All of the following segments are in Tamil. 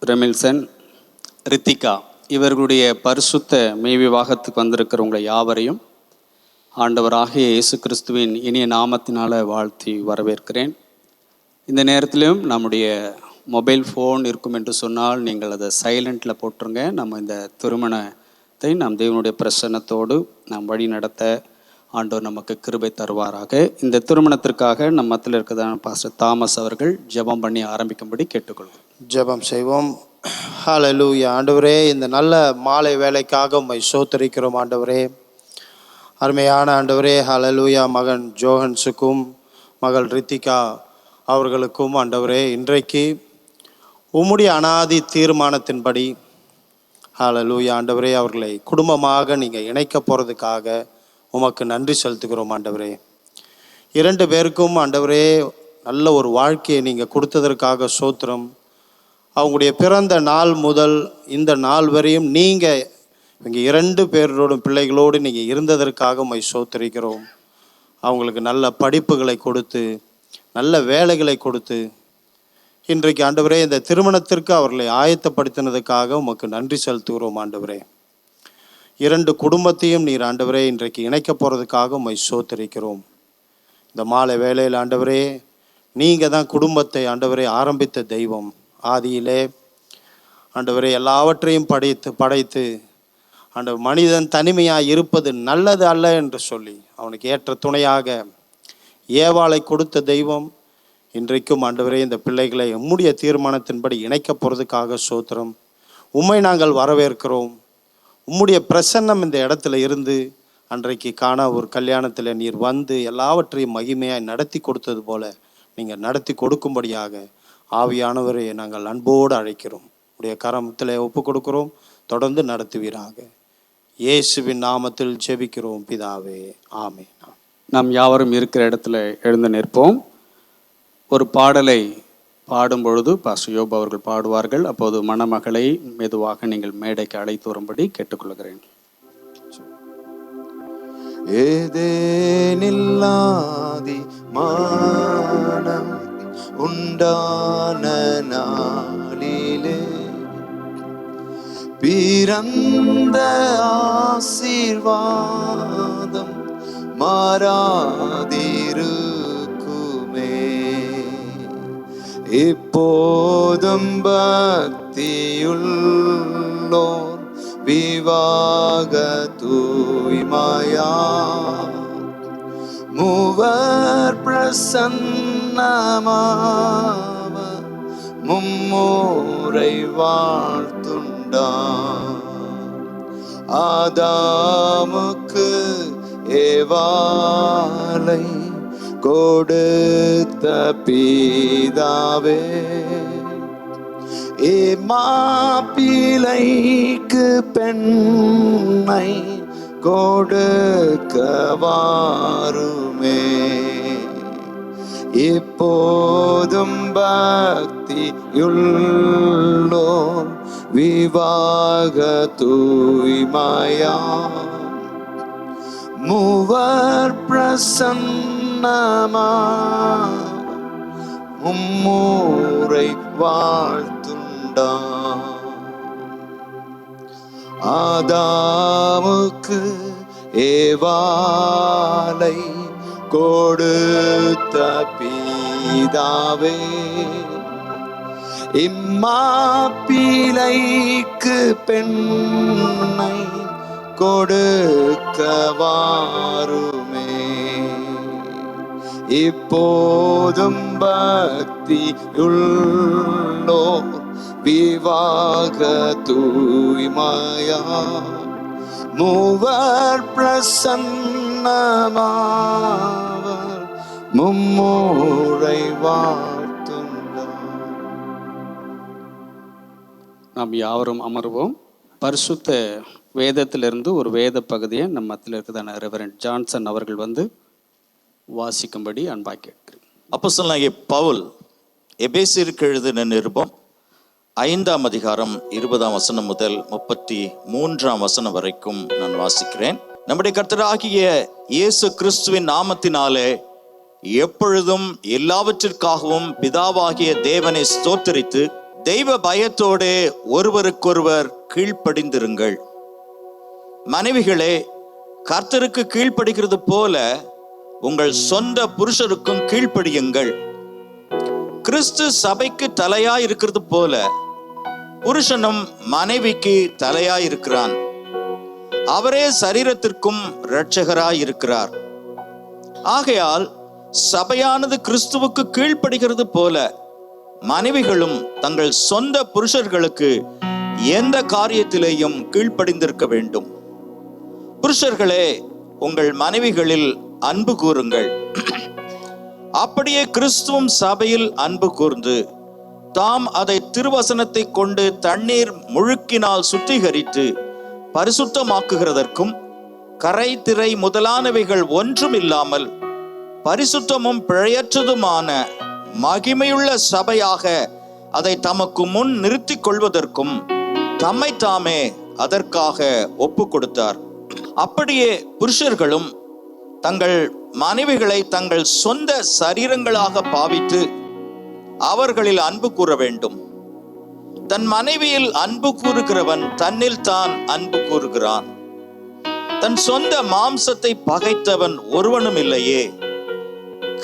ரெமில்சன், ரித்திகா இவர்களுடைய பரிசுத்த மெய்விவாகத்துக்கு வந்திருக்கிறவங்களை யாவரையும் ஆண்டவராகிய இயேசு கிறிஸ்துவின் இனிய நாமத்தினால் வாழ்த்தி வரவேற்கிறேன். இந்த நேரத்திலும் நம்முடைய மொபைல் ஃபோன் இருக்கும் என்று சொன்னால் நீங்கள் அதை சைலண்டில் போட்டுருங்க. நம்ம இந்த திருமணத்தை நாம் தேவனுடைய பிரசன்னத்தோடு நாம் வழி நடத்த ஆண்டவர் நமக்கு கிருபை தருவாராக. இந்த திருமணத்திற்காக நம்ம மத்தியில் இருக்கிறதான பாஸ்டர் தாமஸ் அவர்கள் ஜெபம் பண்ணி ஆரம்பிக்கும்படி கேட்டுக்கொள்வோம். ஜெபம் செய்வோம். ஹல்லேலூயா. ஆண்டவரே, இந்த நல்ல மாலை வேலைக்காக உம்மை ஸ்தோத்திரிக்கிறோம். ஆண்டவரே, அருமையான ஆண்டவரே, ஹல்லேலூயா. மகன் ஜோஹன்ஸுக்கும் மகள் ரித்திகா அவர்களுக்கும் ஆண்டவரே, இன்றைக்கு உம்முடைய அனாதி தீர்மானத்தின்படி ஹல்லேலூயா ஆண்டவரே, அவர்களை குடும்பமாக நீங்கள் இணைக்க போகிறதுக்காக உமக்கு நன்றி செலுத்துகிறோம். ஆண்டவரே, 2 பேருக்கும் ஆண்டவரே நல்ல ஒரு வாழ்க்கையை நீங்கள் கொடுத்ததற்காக ஸ்தோத்திரம். அவங்களுடைய பிறந்த நாள் முதல் இந்த நாள் வரையும் நீங்கள் இங்கே 2 பேரோடும் பிள்ளைகளோடு நீங்கள் இருந்ததற்காக உம்மை ஸ்தோத்திரிக்கிறோம். அவங்களுக்கு நல்ல படிப்புகளை கொடுத்து நல்ல வேலைகளை கொடுத்து இன்றைக்கு ஆண்டவரே இந்த திருமணத்திற்கு அவர்களை ஆயத்தப்படுத்தினதுக்காக உமக்கு நன்றி செலுத்துகிறோம். ஆண்டவரே, 2 குடும்பத்தையும் நீர் ஆண்டவரே இன்றைக்கு இணைக்க போகிறதுக்காக உம்மை ஸ்தோத்திரிக்கிறோம். இந்த மாலை வேளையில் ஆண்டவரே, நீங்கள் தான் குடும்பத்தை ஆண்டவரே ஆரம்பித்த தெய்வம். ஆதியிலே ஆண்டவரே எல்லாவற்றையும் படைத்து ஆண்டவர் மனிதன் தனிமையாக இருப்பது நல்லது அல்ல என்று சொல்லி அவனுக்கு ஏற்ற துணையாக ஏவாளை கொடுத்த தெய்வம். இன்றைக்கும் ஆண்டவரே இந்த பிள்ளைகளை உம்முடைய தீர்மானத்தின்படி இணைக்க போகிறதுக்காக ஸ்தோத்திரம். உம்மை நாங்கள் வரவேற்கிறோம். உம்முடைய பிரசன்னம் இந்த இடத்துல இருந்து அன்றைக்கு காண ஒரு கல்யாணத்தில் நீர் வந்து எல்லாவற்றையும் மகிமையாய் நடத்தி கொடுத்தது போல நீங்கள் நடத்தி கொடுக்கும்படியாக ஆவியானவரை நாங்கள் அன்போடு அழைக்கிறோம். உடைய கரத்தில் ஒப்பு கொடுக்கிறோம். தொடர்ந்து நடத்துவீராக. இயேசுவின் நாமத்தில் ஜெபிக்கிறோம் பிதாவே, ஆமென். நாம் யாவரும் இருக்கிற இடத்துல எழுந்து நிற்போம். ஒரு பாடலை பாடும் பொழுது பாஸ்டர் யோபு அவர்கள் பாடுவார்கள். அப்போது மணமகளை மெதுவாக நீங்கள் மேடைக்கு அழைத்து வரும்படி கேட்டுக்கொள்கிறேன். ஏதேனில்லாதி மானம் உண்டான நாளிலே பிறந்த ஆசீர்வாதம் மாறாதிருக்குமே. இப்போதும் பக்தியுள்ளோர் விவாக தூய்மையா மூவர் பிரசன்னமாவ மும்முறை வாழ்த்துண்டார். ஆதாமுக்கு ஏவாளை கொடுத்த பிதாவே, மாப்பிள்ளைக்கு பெண்ணை கொடுக்க வாருமே. இப்போதும் பக்தியுள்ளோர் விவாக தூய்மையா மூவர் பிரசன்னமா மும்முறை வாழ்த்துண்டார். ஆதாமுக்கு ஏவாளை கொடுத்த பிதாவே, இம்மாப்பிள்ளைக்கு பெண்ணை கொடுக்க வாருமே. இப்போதும் பக்தியுள்ளோர் விவாக தூய்மையா மூவர் பிரசன்னமாவர் மும்முறை வாழ்த்துண்டார். நாம் யாவரும் அமர்வோம். பரிசுத்த வேதத்திலிருந்து ஒரு வேத பகுதியை நம்ம மத்தியில் இருக்கிறதான ரெவரண்ட் ஜான்சன் அவர்கள் வந்து வாசிக்கும்படி அன்பாக கேட்கிறேன். அப்போஸ்தலனாகிய பவுல் எபேசியருக்கு எழுதின நிருபம் 5ஆம் அதிகாரம் 20ஆம் வசனம் முதல் 33ஆம் வசனம் வரைக்கும் நான் வாசிக்கிறேன். நம்முடைய கர்த்தராகிய இயேசு கிறிஸ்துவின் நாமத்தினாலே எப்பொழுதும் எல்லாவற்றிற்காகவும் பிதாவாகிய தேவனை ஸ்தோத்தரித்து தெய்வ பயத்தோடு ஒருவருக்கொருவர் கீழ்ப்படிந்திருங்கள். மனைவிகளே, கர்த்தருக்கு கீழ்ப்படிகிறது போல உங்கள் சொந்த புருஷருக்கும் கீழ்ப்படியுங்கள். கிறிஸ்து சபைக்கு தலையாயிருக்கிறது போல புருஷனும் மனைவிக்கு தலையாயிருக்கிறான். அவரே சரீரத்திற்கும் இரட்சகராயிருக்கிறார். ஆகையால் சபையானது கிறிஸ்துவுக்கு கீழ்ப்படுகிறது போல மனைவிகளும் தங்கள் சொந்த புருஷர்களுக்கு எந்த காரியத்திலேயும் கீழ்ப்படிந்திருக்க வேண்டும். புருஷர்களே, உங்கள் மனைவிகளில் அன்பு கூறுங்கள். அப்படியே கிறிஸ்துவும் சபையில் அன்பு கூர்ந்து தாம் அதை திருவசனத்தை கொண்டு தண்ணீர் முழுக்கினால் சுத்திகரித்து பரிசுத்தமாக்குகிறதற்கும் கரை திரை முதலானவைகள் ஒன்றும் இல்லாமல் பரிசுத்தமும் பிழையற்றதுமான மகிமையுள்ள சபையாக அதை தமக்கு முன் நிறுத்திக் கொள்வதற்கும் தம்மை தாமே அதற்காக ஒப்பு கொடுத்தார். அப்படியே புருஷர்களும் தங்கள் மனைவிகளை தங்கள் சொந்த சரீரங்களாக பாவித்து அவர்களில் அன்பு கூற வேண்டும். தன் மனைவியில் அன்பு கூறுகிறவன் தன்னில் தான் அன்பு கூறுகிறான். தன் சொந்த மாம்சத்தை பகைத்தவன் ஒருவனும் இல்லையே.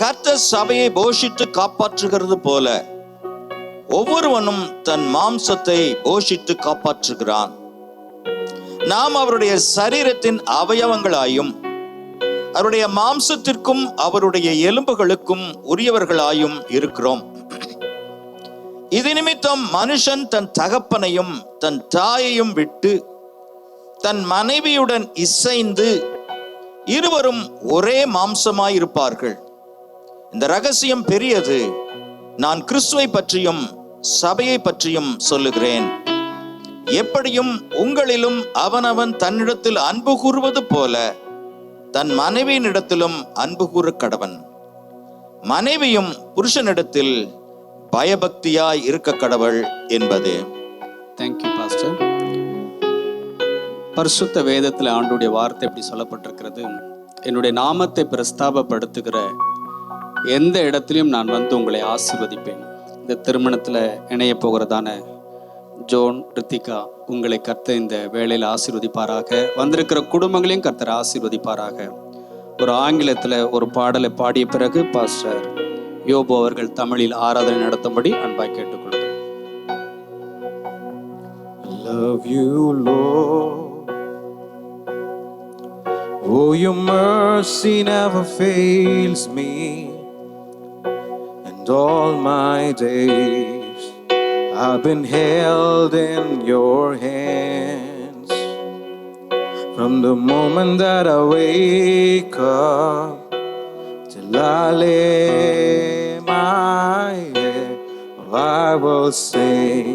கர்த்தர் சபையை போஷித்து காப்பாற்றுகிறது போல ஒவ்வொருவனும் தன் மாம்சத்தை போஷித்து காப்பாற்றுகிறான். நாம் அவருடைய சரீரத்தின் அவயவங்களாயும் அவருடைய மாம்சத்திற்கும் அவருடைய எலும்புகளுக்கும் உரியவர்களாயும் இருக்கிறோம். இது நிமித்தம் மனுஷன் தன் தகப்பனையும் தன் தாயையும் விட்டு தன் மனைவியுடன் இசைந்து இருவரும் ஒரே மாம்சமாயிருப்பார்கள். இந்த ரகசியம் பெரியது. நான் கிறிஸ்துவை பற்றியும் சபையை பற்றியும் சொல்லுகிறேன். எப்படியும் உங்களிலும் அவனவன் தன்னிடத்தில் அன்பு கூறுவது போல தன் மனைவியினிடத்திலும் அன்பு கூற கடவன். மனைவியும் புருஷனிடத்தில் பயபக்தியாய் இருக்க கடவள் என்பது. Thank you pastor. பரிசுத்த வேதத்தில் ஆண்டுடைய வார்த்தை எப்படி சொல்லப்பட்டிருக்கிறது? என்னுடைய நாமத்தை பிரஸ்தாபப்படுத்துகிற எந்த இடத்திலும் நான் வந்து உங்களை ஆசீர்வதிப்பேன். இந்த திருமணத்தில் இணைய போகிறதான ஜோன், ரித்திகா, உங்களை கர்த்தர் இந்த வேளையில் ஆசீர்வதிப்பாராக. வந்திருக்கிற குடும்பங்களையும் கர்த்தர் ஆசீர்வதிப்பாராக. ஒரு ஆங்கிலத்தில் ஒரு பாடலை பாடிய பிறகு பாஸ்டர் யோபு அவர்கள் தமிழில் ஆராதனை நடத்தும்படி அன்பாய் கேட்டுக்கொள்கிறேன். Love you, Lord. Oh, your mercy never fails me, and all my days I've been held in your hands. From the moment that I wake up till I lay my head, I will sing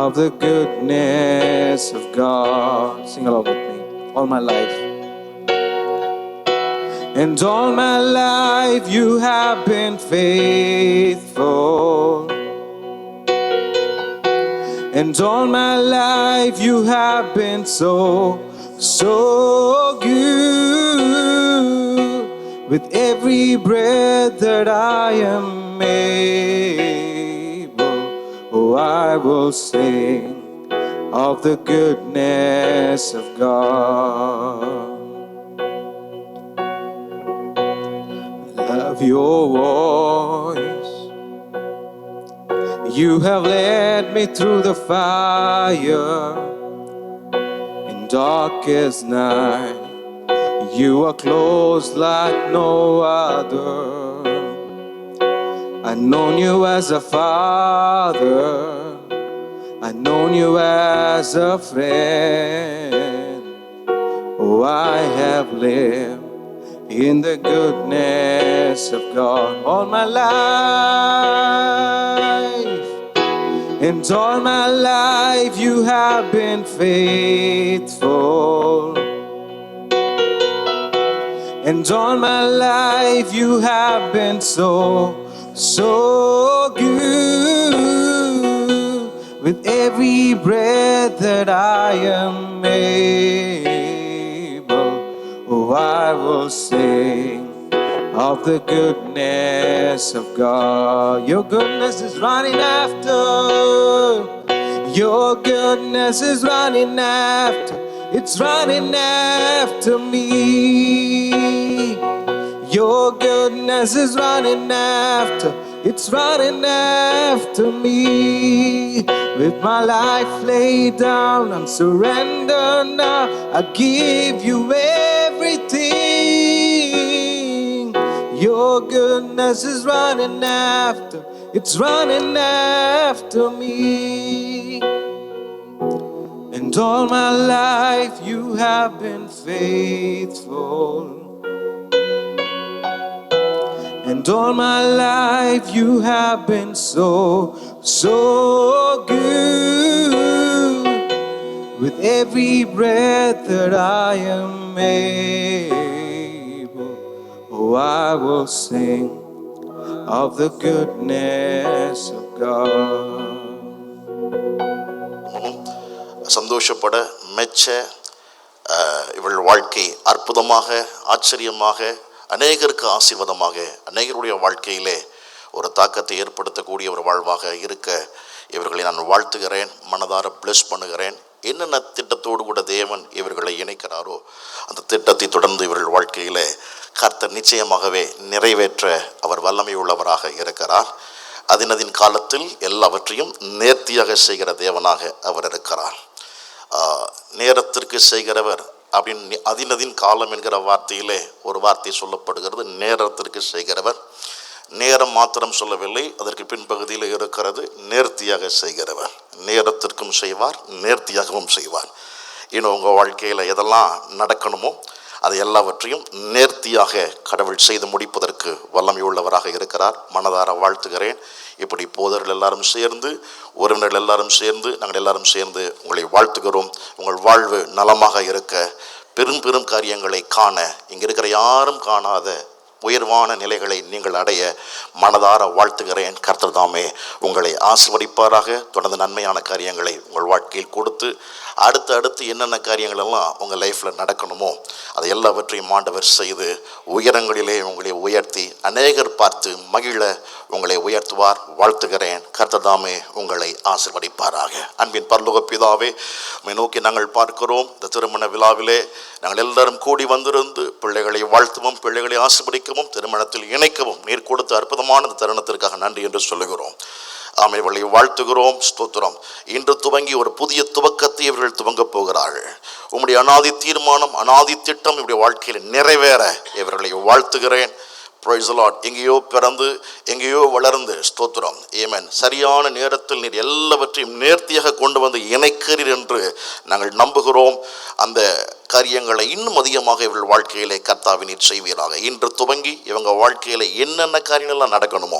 of the goodness of God. Sing along with me. All my life. And all my life you have been faithful. And all my life you have been so good. With every breath that I am able, oh, I will sing of the goodness of God. Love your voice. You have led me through the fire in darkest night. You are close like no other. I've known you as a father. I've known you as a friend. Oh, I have lived in the goodness of God all my life. And all my life you have been faithful. And all my life you have been so good. With every breath that I am able, oh, I will sing of the goodness of God. Your goodness is running after. Your goodness is running after. It's running after me. Your goodness is running after. It's running after me. With my life laid down, I'm surrendered now. I give you everything. Your goodness is running after. It's running after me. And all my life you have been faithful. And all my life you have been so, so good. With every breath that I am able, oh, I will sing of the goodness of God. சந்தோஷப்பட மெச்ச இவள் வாழ்க்கை அற்புதமாக, ஆச்சரியமாக, அநேகருக்கு ஆசீர்வாதமாக, அநேகருடைய வாழ்க்கையிலே ஒரு தாக்கத்தை ஏற்படுத்தக்கூடிய ஒரு வாழ்வாக இருக்க இவர்களை நான் வாழ்த்துகிறேன், மனதார பிளஸ் பண்ணுகிறேன். என்னென்ன திட்டத்தோடு கூட தேவன் இவர்களை இணைக்கிறாரோ அந்த திட்டத்தை தொடர்ந்து இவர்கள் வாழ்க்கையிலே கர்த்தர் நிச்சயமாகவே நிறைவேற்ற அவர் வல்லமை உள்ளவராக இருக்கிறார். அதினதின் காலத்தில் எல்லாவற்றையும் நேர்த்தியாக செய்கிற தேவனாக அவர் இருக்கிறார். நேரத்திற்கு செய்கிறவர் அப்படின்னு அதினதின் காலம் என்கிற வார்த்தையிலே ஒரு வார்த்தை சொல்லப்படுகிறது. நேரத்திற்கு செய்கிறவர், நேரம் மாத்திரம் சொல்லவில்லை, அதற்கு பின்பகுதியில் இருக்கிறது நேர்த்தியாக செய்கிறவர். நேரத்திற்கும் செய்வார், நேர்த்தியாகவும் செய்வார். இன்னும் உங்கள் வாழ்க்கையில் எதெல்லாம் நடக்கணுமோ அதை எல்லாவற்றையும் நேர்த்தியாக கடவுள் செய்து முடிப்பதற்கு வல்லமை உள்ளவராக இருக்கிறார். மனதார வாழ்த்துகிறேன். இப்படி போதர்கள் எல்லாரும் சேர்ந்து, உறவினர்கள் எல்லாரும் சேர்ந்து, நாங்கள் எல்லாரும் சேர்ந்து உங்களை வாழ்த்துகிறோம். உங்கள் வாழ்வு நலமாக இருக்க, பெரும் பெரும் காரியங்களை காண, இங்கே இருக்கிற யாரும் காணாத உயர்வான நிலைகளை நீங்கள் அடைய மனதார வாழ்த்துகிறேன். கர்த்தர் தாமே உங்களை ஆசீர்வதிப்பாராக. தொடர்ந்து நன்மையான காரியங்களை உங்கள் வாழ்க்கையில் கொடுத்து அடுத்து என்னென்ன காரியங்கள் எல்லாம் உங்கள் லைஃப்பில் நடக்கணுமோ அதை எல்லாவற்றையும் ஆண்டவர் செய்து உயரங்களிலே உங்களை உயர்த்தி அநேகர் பார்த்து மகிழ உங்களை உயர்த்துவார். வாழ்த்துகிறேன். கர்த்தர் தாமே உங்களை ஆசீர்வதிப்பாராக. அன்பின் பரலோக பிதாவே, உம்மை நோக்கி நாங்கள் பார்க்கிறோம். இந்த திருமண விழாவிலே நாங்கள் எல்லாரும் கூடி வந்திருந்து பிள்ளைகளை வாழ்த்தவும், பிள்ளைகளை ஆசீர்வதிக்கவும், திருமணத்தில் இணைக்கவும் நீர் கொடுத்த அற்புதமான தருணத்திற்காக நன்றி என்று சொல்லுகிறோம். ஆமென். வாழ்த்துகிறோம், ஸ்தோத்திரம். இன்று துவங்கி ஒரு புதிய துவக்கத்தை இவர்கள் துவங்கப் போகிறார்கள். உம்முடைய அநாதி தீர்மானம், அநாதி திட்டம் இவருடைய வாழ்க்கையில் நிறைவேற இவர்களை வாழ்த்துகிறேன். Praise the Lord. எங்கேயோ பிறந்து எங்கேயோ வளர்ந்து, ஸ்தோத்திரம், ஆமென், சரியான நேரத்தில் நீர் எல்லாவற்றையும் நேர்த்தியாக கொண்டு வந்து இணைக்கிறீர் என்று நாங்கள் நம்புகிறோம். அந்த காரியங்களை இன்னும் அதிகமாக இவர்கள் வாழ்க்கையிலே கர்த்தாவே நீர் செய்வீராக. இன்று துவங்கி இவங்க வாழ்க்கையில் என்னென்ன காரியங்கள்லாம் நடக்கணுமோ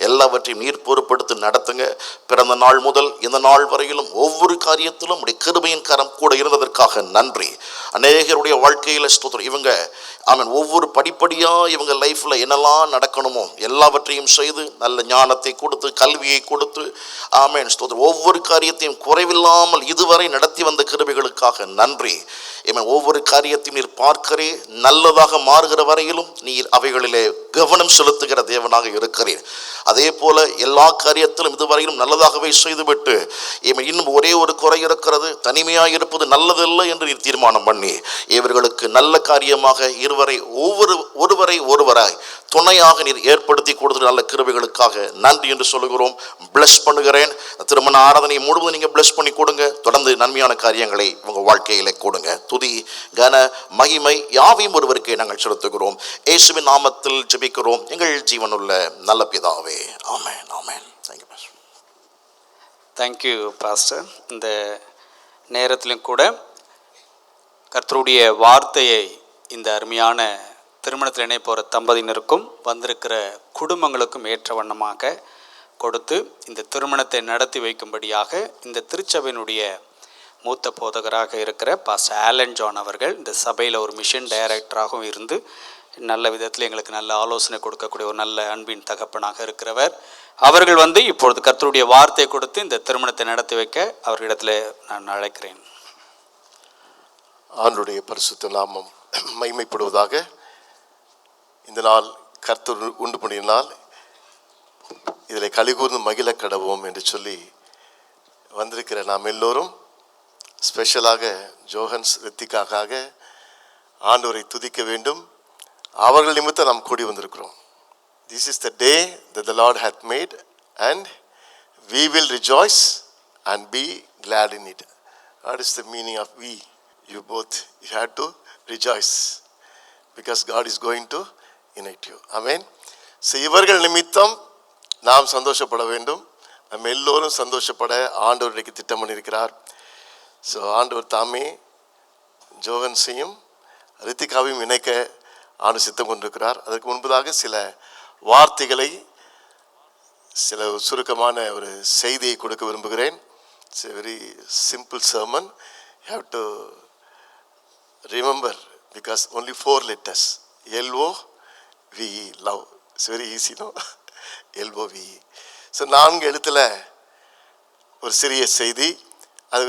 எல்லாவற்றையும் நீர் பொறுப்படுத்தி நடத்துங்க. பிறந்த நாள் முதல் இந்த நாள் வரையிலும் ஒவ்வொரு காரியத்திலும் உடைய கிருபையின் கரம் கூட இருந்ததற்காக நன்றி. அநேகருடைய வாழ்க்கையில் ஸ்தோத்திரம், இவங்க ஆமென் ஒவ்வொரு படிப்படியாக இவங்க லைஃப்பில் என்னெல்லாம் நடக்கணுமோ எல்லாவற்றையும் செய்து நல்ல ஞானத்தை கொடுத்து, கல்வியை கொடுத்து, ஆமென் ஸ்தோத்திரம், ஒவ்வொரு காரியத்தையும் குறைவில்லாமல் இதுவரை நடத்தி வந்த கிருபைகளுக்காக நன்றி. ஒவ்வொரு காரியத்தையும் நீர் பார்க்கிறே, நல்லதாக மாறுகிற வரையிலும் நீர் அவைகளிலே கவனம் செலுத்துகிற தேவனாக இருக்கிறீர். அதே போல எல்லா காரியத்திலும் இதுவரையிலும் நல்லதாகவே செய்துவிட்டு இன்னும் ஒரே ஒரு குறை இருக்கிறது, தனிமையாக இருப்பது நல்லதில்லை என்று நீர் தீர்மானம் பண்ணி இவர்களுக்கு நல்ல காரியமாக ஒருவராய் துணையாக நீர் ஏற்படுத்தி கொடுத்து நல்ல கிருபைகளுக்காக நன்றி என்று சொல்லுகிறோம். பிளஸ் பண்ணுகிறேன். திருமண ஆராதனை முழுவதும் நீங்கள் பிளஸ் பண்ணி கொடுங்க. தொடர்ந்து நன்மையான காரியங்களை உங்கள் வாழ்க்கையிலே கொடுங்க. துதி, கன, மகிமை யாவையும் ஒருவருக்கே நாங்கள் செலுத்துகிறோம். இயேசுவின் நாமத்தில் ஜெபிக்கிறோம் எங்கள் ஜீவனுள்ள நல்ல பிதாவே. ஆமென், ஆமென். Thank you pastor. இந்த நேரத்திலும் கூட கர்த்தருடைய வார்த்தையை இந்த அருமையான திருமணத்தில் இணைய போகிற தம்பதியினருக்கும் வந்திருக்கிற குடும்பங்களுக்கும் ஏற்ற வண்ணமாக கொடுத்து இந்த திருமணத்தை நடத்தி வைக்கும்படியாக இந்த திருச்சபையினுடைய மூத்த போதகராக இருக்கிற பாஸ்டர் ஆலன் ஜான் அவர்கள் இந்த சபையில் ஒரு மிஷன் டைரக்டராகவும் இருந்து நல்ல விதத்தில் எங்களுக்கு நல்ல ஆலோசனை கொடுக்கக்கூடிய ஒரு நல்ல அன்பின் தகப்பனாக இருக்கிறவர். அவர்கள் வந்து இப்பொழுது கர்த்தருடைய வார்த்தை கொடுத்து இந்த திருமணத்தை நடத்தி வைக்க அவர்களிடத்தில் நான் அழைக்கிறேன். ஆண்டவருடைய பரிசுத்த நாமம் மகிமைப்படுவதாக. இந்த நாள் கர்த்தர் உண்டு பண்ணினால் இதில் கலிகூர்ந்து மகிழ கடவோம் என்று சொல்லி வந்திருக்கிற நாம் எல்லோரும் ஸ்பெஷலாக ஜோஹன்ஸ் ரித்திக்காக ஆண்டவரை துதிக்க வேண்டும். அவர்கள் நிமித்தம் நாம் கூடி வந்திருக்கிறோம். This is the day that the Lord hath made and we will rejoice and be glad in it. What is the meaning of we? You both, you have to rejoice because God is going to unite you. Amen. So இவர்கள் நிமித்தம் நாம் சந்தோஷப்பட வேண்டும். நம்ம எல்லோரும் சந்தோஷப்பட ஆண்டவர் இன்றைக்கு திட்டம் பண்ணியிருக்கிறார். ஸோ ஆண்டவர் தாமே ஜோஹன்ஸையும் ரித்திகாவையும் இணைக்க ஆண்டு சித்தம் கொண்டிருக்கிறார். அதற்கு முன்பதாக சில வார்த்தைகளை, சில சுருக்கமான ஒரு செய்தியை கொடுக்க விரும்புகிறேன். It's a very simple sermon. You have to remember because only 4 letters. LOVE, love. It's very easy, no? LOVE. So 4 எழுத்தில் ஒரு சிறிய செய்தி. அது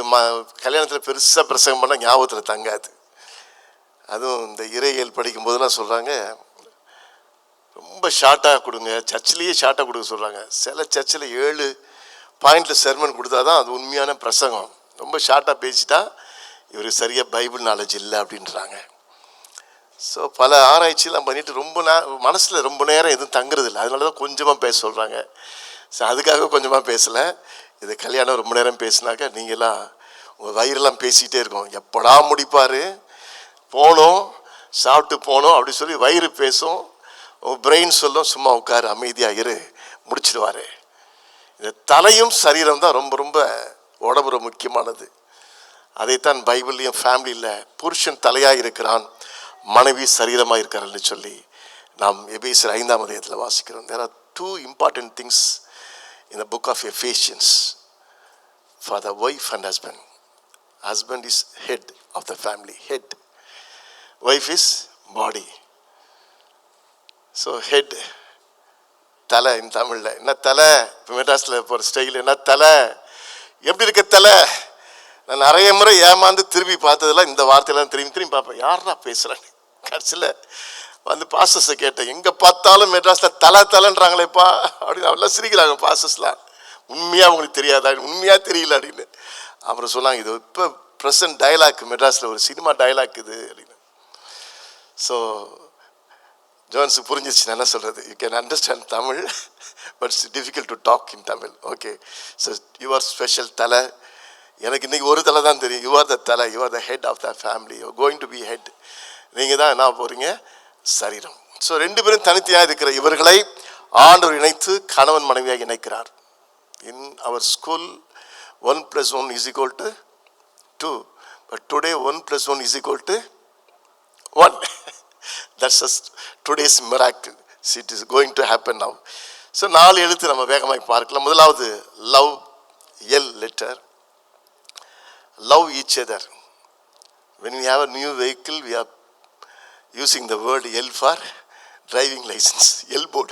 கல்யாணத்தில் பெருசாக பிரசங்கம் பண்ணால் ஞாபகத்தில் தங்காது. அதுவும் இந்த இறையியல் படிக்கும்போதெல்லாம் சொல்கிறாங்க, ரொம்ப ஷார்ட்டாக கொடுங்க, சர்ச்சிலேயே ஷார்ட்டாக கொடுக்க சொல்கிறாங்க. சில சர்ச்சில் 7 பாயிண்டில் செர்மன் கொடுத்தா தான் அது உண்மையான பிரசங்கம். ரொம்ப ஷார்ட்டாக பேசிட்டா இவர் சரியாக பைபிள் நாலேஜ் இல்லை அப்படின்றாங்க. ஸோ பல ஆராய்ச்சியெலாம் பண்ணிவிட்டு ரொம்ப மனசில் ரொம்ப நேரம் எதுவும் தங்குறதில்லை. அதனால தான் கொஞ்சமாக பேச சொல்கிறாங்க. ஸோ அதுக்காக கொஞ்சமாக பேசலை. இது கல்யாணம் ரொம்ப நேரம் பேசினாக்கா நீங்களாம் உங்கள் வயிறெல்லாம் பேசிக்கிட்டே இருக்கோம். எப்படா முடிப்பார், போனோம் சாப்பிட்டு போனோம் அப்படி சொல்லி வயிறு பேசும், உங்கள் பிரெயின் சொல்லும் சும்மா உட்காரு அமைதியாக இரு முடிச்சிடுவார். இந்த தலையும் சரீரம் தான் ரொம்ப ரொம்ப உடம்பு ரொம்ப முக்கியமானது. அதைத்தான் பைபிள்லையும் ஃபேமிலியில் புருஷன் தலையாக இருக்கிறான், மனைவி சரீரமாக இருக்கிறான்னு சொல்லி நாம் எபேசியர் 5ஆம் அதிகாரத்தில் வாசிக்கிறோம். There are 2 important things in the book of Ephesians for the wife and husband. Husband is head of the family, head. Wife is body. So head, தலை in தமிழில். என்ன தலை? இப்போ மெட்ராஸில் போகிற ஸ்டைல் என்ன தலை, எப்படி இருக்க தலை? நான் நிறைய முறை ஏமாந்து திரும்பி பார்த்ததெல்லாம் இந்த வார்த்தையெல்லாம் திரும்பி பார்ப்பேன், யாரா பேசுகிறேன். கடைசியில் வந்து பாஸ்டர்ஸை கேட்டேன், எங்கே பார்த்தாலும் மெட்ராஸில் தலைன்றாங்களேப்பா அப்படின்னு. அவெல்லாம் சிரிக்கிறாங்க பாஸ்டர்ஸ்லாம். உண்மையாக உங்களுக்கு தெரியாதா? உண்மையாக தெரியல அப்படின்னு. அப்புறம் சொன்னாங்க, இது இப்போ ப்ரெசன்ட் டைலாக், மெட்ராஸில் ஒரு சினிமா டைலாக் இது அப்படின்னு. ஸோ ஜோன்ஸுக்கு புரிஞ்சிச்சு நான் என்ன சொல்கிறது. You can understand Tamil but it's difficult to talk in Tamil. Okay. So you are special தலை. எனக்கு இன்றைக்கி ஒரு தலை தான் தெரியும். யூ ஆர் த தலை, you are the head of the family, you going to be head. நீங்கள் தான் என்ன போகிறீங்க? சரீரம். ஸோ 2 பேரும் தனித்தையாக இருக்கிற இவர்களை ஆண்டவர் இணைத்து கணவன் மனைவியாக இணைக்கிறார். இன் அவர் school 1 + 1 = 2, but today 1 + 1 = 1. That's just today's miracle. So it is going to happen now. So 4 எழுத்து நம்ம வேகமாக பார்க்கலாம். முதலாவது love, L letter. Love each other. When we have a new vehicle, we are using the word L for driving license, L board.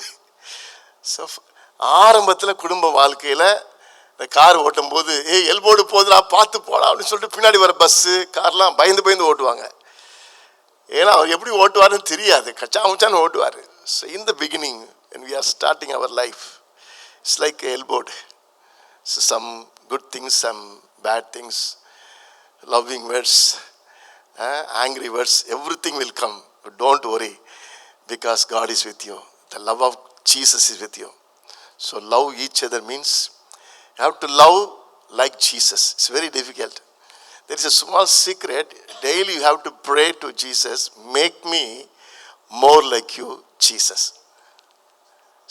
So ஆரம்பத்தில் குடும்ப வாழ்க்கையில் இந்த கார் ஓட்டும் போது எல் போர்டு போதுடா பார்த்து போடா அப்படின்னு சொல்லிட்டு பின்னாடி வர பஸ்ஸு கார்லாம் பயந்து ஓட்டுவாங்க. ஏன்னா அவர் எப்படி ஓட்டுவாருன்னு தெரியாது, கச்சாமுச்சான்னு ஓட்டுவார். So in the beginning when we are starting our life, it's like a elbowed. So some good things, some bad things, loving words, angry words, everything will come. But don't worry because God is with you. The love of Jesus is with you. So love each other means you have to love like Jesus. It's very difficult. There is a small secret. Daily you have to pray to Jesus, make me more like you, Jesus.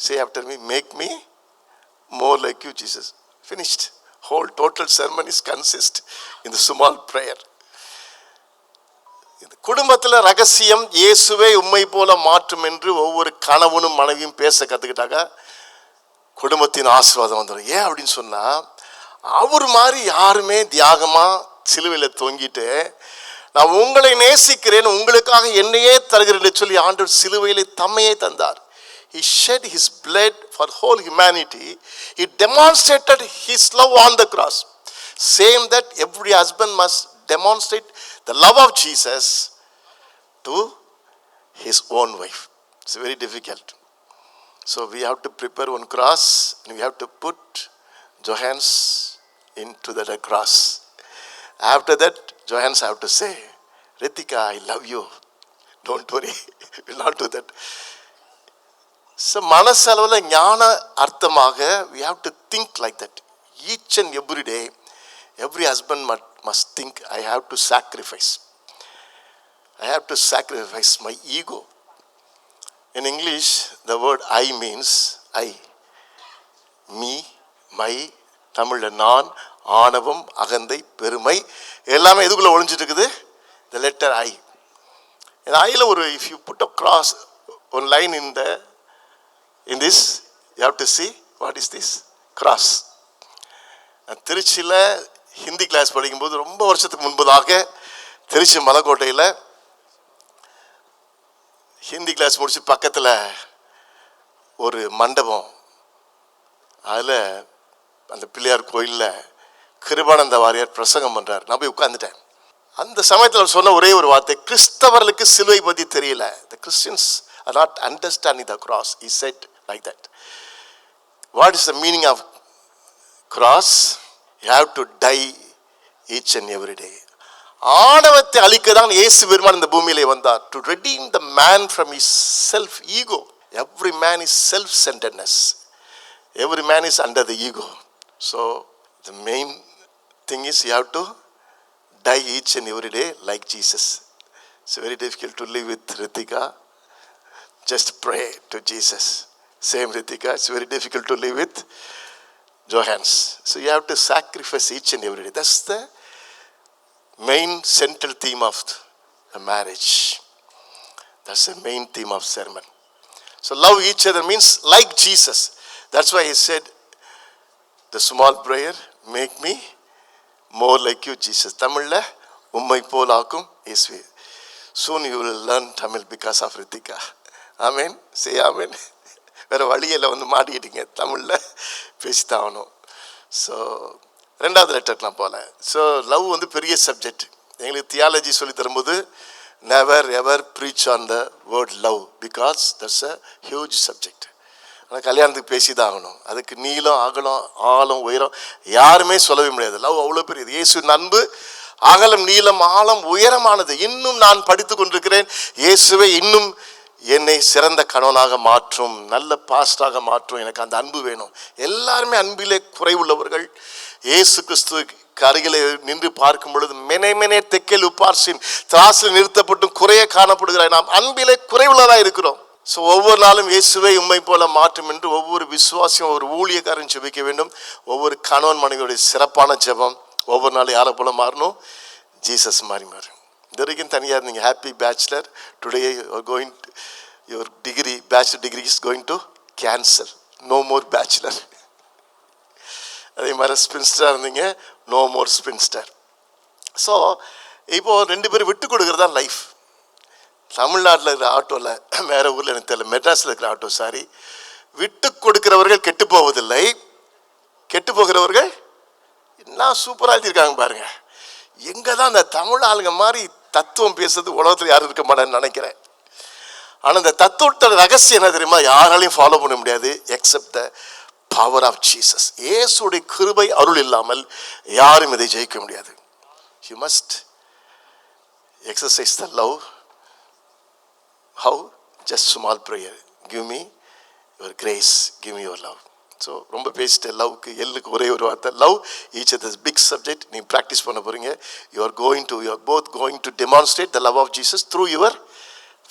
Say after me, make me more like you, Jesus. Finished. Whole total sermon is consist in the small prayer. குடும்பத்தில் ரகசியம் இயேசுவே உம்மை போல மாற்றும் என்று ஒவ்வொரு கணவனும் மனைவியும் பேச கற்றுக்கிட்டாங்க குடும்பத்தின் ஆசீர்வாதம் வந்துடும். ஏன் அப்படின்னு சொன்னால், அவர் மாதிரி யாருமே தியாகமாக சிலுவையில் தொங்கிட்டு நான் உங்களை நேசிக்கிறேன் உங்களுக்காக என்னையே தருகிறேன் சொல்லி ஆண்டவர் சிலுவையிலே தம்மையே தந்தார். He shed his blood for whole humanity. He demonstrated his love on the cross. Same that every husband must demonstrate the love of Jesus to his own wife. It's very difficult. So we have to prepare one cross and we have to put Johannes into that cross. After that, Johannes have to say, Ritika, I love you. Don't worry, we'll not do that. So மனசளவில் ஞான அர்த்தமாக we have to think like that. Each and every day, every husband must think, I have to sacrifice. I have to sacrifice my ego. In English, the word I means I. Me, my, தமிழ்ல நான், ஆணவம், அகந்தை, பெருமை எல்லாமே எதுக்குள்ள ஒளிஞ்சிட்டு இருக்குது? The letter I. இந்த ஐல ஒரு if you put a cross, one line in this, you have to see what is this? Cross. திருச்சியில் ஹிந்தி கிளாஸ் படிக்கும்போது ரொம்ப வருஷத்துக்கு முன்பதாக திருச்சி மலைக்கோட்டையில் ஹிந்தி கிளாஸ் முடிச்சு பக்கத்தில் ஒரு மண்டபம், அதில் அந்த பிள்ளையார் கோயிலில் கிருபானந்த வாரியார் பிரசங்கம் பண்ணுறார். நான் போய் உட்காந்துட்டேன். அந்த சமயத்தில் சொன்ன ஒரே ஒரு வார்த்தை, கிறிஸ்தவர்களுக்கு சிலுவை பற்றி தெரியல. The Christians are not understanding the cross. He said like that. What is the meaning of cross? You have to die each and every day. ஆணவத்தை அழிக்க தான் இயேசு பெருமான் இந்த பூமியிலே வந்தார். To redeem the man from his self ego. Every man is self-centeredness. Every man is under the ego. So the main thing is you have to die each and every day like Jesus. It's very difficult to live with Ritika. Just pray to Jesus. Same Ritika. It's very difficult to live with Johannes. So you have to sacrifice each and every day. That's the main central theme of the marriage. That's the main theme of sermon. So love each other means like Jesus. That's why he said, the small prayer, make me more like you, Jesus. Tamilla, ummai pol aakum Yesue. Soon you will learn Tamil because of Ritika. Amen. Say amen. வேறு வழியில் வந்து மாட்டிக்கிட்டீங்க, தமிழில் பேசித்தாகணும். ஸோ ரெண்டாவது லெட்டர்லாம் போகல. ஸோ லவ் வந்து பெரிய சப்ஜெக்ட். எங்களுக்கு தியாலஜி சொல்லி தரும்போது never ever preach on the word love because that's a huge subject. ஆனால் கல்யாணத்துக்கு பேசி தான் ஆகணும். அதுக்கு நீளம், அகலம், ஆழம், உயரம் யாருமே சொல்லவே முடியாது. லவ் அவ்வளோ பெரியது. இயேசுவின் அன்பு அகலம், நீளம், ஆழம், உயரமானது. இன்னும் நான் படித்து கொண்டிருக்கிறேன். இயேசுவை இன்னும் என்னை சிறந்த கணவனாக மாற்றும், நல்ல பாஸ்டாக மாற்றும். எனக்கு அந்த அன்பு வேணும். எல்லாருமே அன்பிலே குறைவுள்ளவர்கள். இயேசு கிறிஸ்துவுக்கு அருகிலே நின்று பார்க்கும் பொழுது மெனே தெக்கல் உப்பார்சின் திராசில் நிறுத்தப்பட்டும் குறைய காணப்படுகிறாய். நாம் அன்பிலே குறைவுள்ளதாக இருக்கிறோம். ஸோ ஒவ்வொரு நாளும் இயேசுவை உம்மை போல மாற்றும் என்று ஒவ்வொரு விசுவாசியும் ஒவ்வொரு ஊழியக்காரன் ஜெபிக்க வேண்டும். ஒவ்வொரு கணவன் மனைவியுடைய சிறப்பான ஜெபம் ஒவ்வொரு நாளும் யாரை போல மாறணும்? ஜீசஸ் மாதிரி மாறும். இது வரைக்கும் தனியாக இருந்தீங்க. Happy bachelor. Today going your degree, bachelor degree is going to cancel. No more bachelor. அதே மாதிரி ஸ்பின்ஸ்டராக இருந்தீங்க, நோ மோர் ஸ்பின்ஸ்டர். ஸோ இப்போது ரெண்டு பேரும் விட்டு கொடுக்குறது தான் லைஃப். தமிழ்நாட்டில் இருக்கிற ஆட்டோவில், வேறு ஊரில் எனக்கு தெரியல, மெட்ராஸில் இருக்கிற ஆட்டோ சாரி, விட்டு கொடுக்கிறவர்கள் கெட்டு போவதில்லை, கெட்டு போகிறவர்கள் என்ன சூப்பராக எழுதியிருக்காங்க பாருங்கள். எங்கே தான் இந்த தமிழ் ஆளுங்க மாதிரி தத்துவம் பேசுறது உலகத்தில் யாரும் இருக்க மாட்டேன்னு நினைக்கிறேன். ஆனால் இந்த தத்துவத்தோட ரகசியம் என்ன தெரியுமா? யாராலையும் ஃபாலோ பண்ண முடியாது except the power of Jesus. இயேசுடைய கிருபை அருள் இல்லாமல் யாரும் இதை ஜெயிக்க முடியாது. You must exercise the love. How? Just small prayer. Give me your grace. Give me your love. So ரொம்ப பேசிட்டு லவ்க்கு எல்லுக்கு ஒரே ஒரு வார்த்தை love. Each of this big subject நீங்கள் ப்ராக்டிஸ் பண்ண போகிறீங்க. You are both going to demonstrate the love of Jesus through your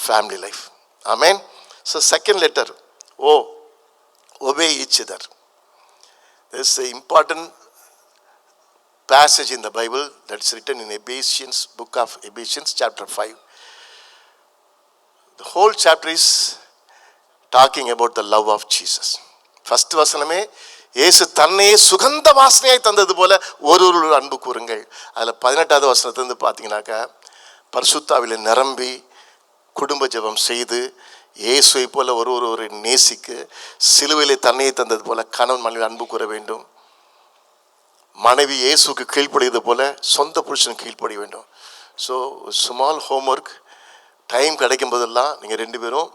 family life. Amen. So second letter obey each other. There is an important passage in the Bible that is written in Ephesians, book of Ephesians chapter 5. The whole chapter is talking about the love of Jesus. First வசனமே இயேசு தன்னையே சுகந்த வாசனையாய் தந்தது போல ஒரு அன்பு கூறுங்கள். அதில் 18வது வசனத்திலிருந்து பார்த்தீங்கன்னாக்கா, பரிசுத்தாவிலே நிரம்பி குடும்ப ஜெபம் செய்து இயேசுவை போல ஒரு நேசிக்கு, சிலுவையிலே தன்னையே தந்தது போல கணவன் மனைவி அன்பு கூற வேண்டும். மனைவி இயேசுக்கு கீழ்ப்படியது போல சொந்த புருஷனுக்கு கீழ்ப்படிய வேண்டும். ஸோ ஸ்மால் ஹோம்ஒர்க், டைம் கிடைக்கும் போதெல்லாம் நீங்கள் ரெண்டு பேரும்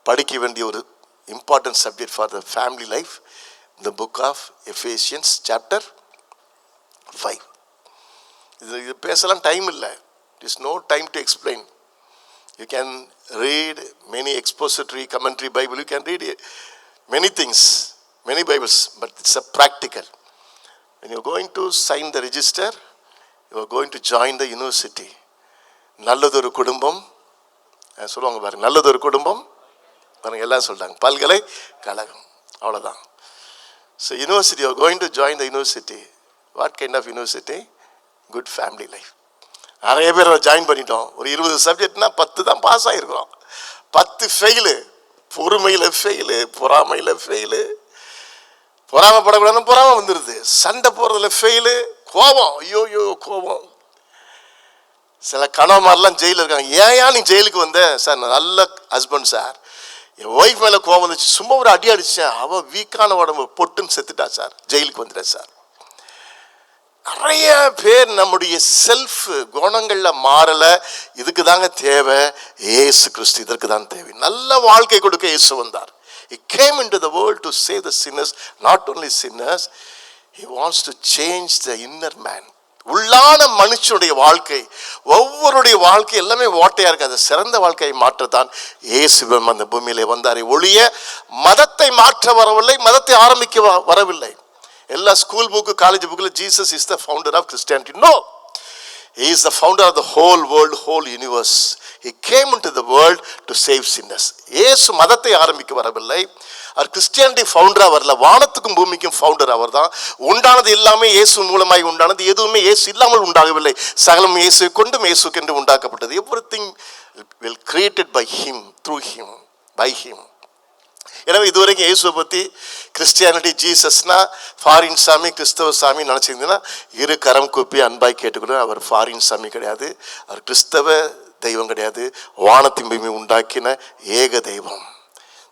படிக்க வேண்டிய ஒரு important subject for the family life in the book of Ephesians chapter 5. இது பேசலாம் டைம் இல்லை. There is no time to explain. You can read many expository, commentary Bible. You can read many things, many Bibles, but it's a practical. When you're going to sign the register, you are going to join the university. நல்லதொரு குடும்பம் சொல்லுவாங்க பாருங்க, நல்லதொரு குடும்பம் பாருங்க, எல்லாம் சொல்றாங்க பல்கலைக்கழகம், அவ்வளோதான். So university, you are going to join the university. What kind of university? Good family life. நிறைய பேர் ஜாயின் பண்ணிட்டோம். ஒரு 20 சப்ஜெக்ட்னா 10 தான் பாஸ் ஆகிருக்கிறோம். 10 ஃபெயிலு. பொறுமையில் ஃபெயிலு, பொறாமையில் ஃபெயிலு. பொறாமப்படக்கூடாதுன்னு பொறாமை வந்துடுது. சண்டை போடுறதுல ஃபெயிலு. கோபம், ஐயோ கோபம். சில கணவன்மாரெலாம் ஜெயிலில் இருக்காங்க. ஏன் நீ ஜெயிலுக்கு வந்த? சார் நான் நல்ல ஹஸ்பண்ட் சார், என் ஒய்ஃப் மேலே கோபம் வந்துச்சு, சும்மா ஒரு அடி அடித்தேன், அவள் வீக்கான உடம்பு பொட்டுன்னு செத்துட்டா சார், ஜெயிலுக்கு வந்துட்டேன் சார். நிறைய பேர் நம்முடைய செல்ஃப் குணங்களில் மாறலை. இதுக்கு தாங்க தேவை இயேசு கிறிஸ்து. இதற்கு தான் தேவை. நல்ல வாழ்க்கை கொடுக்க இயேசு வந்தார். He came into the world to save the sinners, not only sinners. He wants to change the inner man. உள்ளான மனுஷனுடைய வாழ்க்கை, ஒவ்வொருடைய வாழ்க்கை எல்லாமே ஓட்டையா இருக்கு. அது சிறந்த வாழ்க்கையை மாற்றத்தான் இயேசுவும் அந்த பூமியிலே வந்தாரே ஒழிய மதத்தை மாற்ற வரவில்லை, மதத்தை ஆரம்பிக்க வரவில்லை. எல்லா ஸ்கூல் புக்கு, காலேஜ் புக்கில் Jesus is the founder of Christianity. No, he is the founder of the whole world, whole universe. He came into the world to save sinners. இயேசு மதத்தை ஆரம்பிக்க வரவில்லை. அவர் கிறிஸ்டியானிட்டி ஃபவுண்டராக வரல. வானத்துக்கும் பூமிக்கும் ஃபவுண்டர் அவர் தான். உண்டானது எல்லாமே இயேசு மூலமாய் உண்டானது, எதுவுமே இயேசு இல்லாமல் உண்டாகவில்லை. சகலம் இயேசு கொண்டும் இயேசுக்கென்று உண்டாக்கப்பட்டது. Everything will created by him, through him, by him. எனவே இதுவரைக்கும் இயேசுவை பற்றி கிறிஸ்டியானிட்டி, ஜீசஸ்னா ஃபாரின் சாமி, கிறிஸ்தவ சாமி நினச்சிருந்தீங்கன்னா இரு கரம் கூப்பி அன்பாய் கேட்டுக்கணும். அவர் ஃபாரின் சாமி கிடையாது, அவர் கிறிஸ்தவ தெய்வம் கிடையாது, வானத்தின் பூமி உண்டாக்கின ஏக தெய்வம்.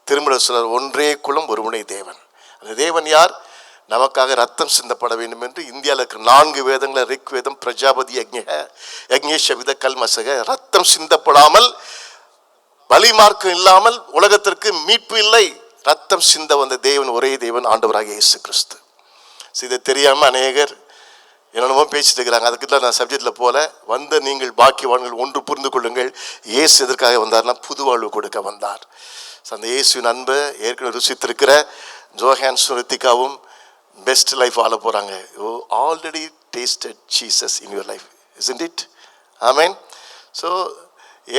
திருமண சொல்றார், ஒன்றே குலம் ஒருவனே தேவன். அந்த தேவன் யார்? நமக்காக ரத்தம் சிந்தப்பட வேண்டும் என்று இந்தியாவில் இருக்கிற 4 வேதங்களை, ரிக் வேதம், பிரஜாபதி, யக்ஞேஷவித, கல்மசக, ரத்தம் சிந்தப்படாமல், பலி மார்க்கம் இல்லாமல் உலகத்திற்கு மீட்பு இல்லை. ரத்தம் சிந்த வந்த தேவன் ஒரே தேவன், ஆண்டவராக இயேசு கிறிஸ்து. இதை தெரியாமல் அநேகர் என்னென்னமோ பேசிட்டு இருக்கிறாங்க. அதுக்கு தான் நான் சப்ஜெக்டில் போல. வந்த நீங்கள் பாக்கியவான்கள், ஒன்று புரிந்து கொள்ளுங்கள், இயேசு எதற்காக வந்தார்னா புது வாழ்வு கொடுக்க வந்தார். அந்த இயேசுவின் அன்பை ஏற்கனவே ருசித்திருக்கிற ஜோஹான்ஸும் ரித்திகாவும் பெஸ்ட் லைஃப் வாழ போகிறாங்க. You already tasted Jesus in your life, isn't it? Amen. So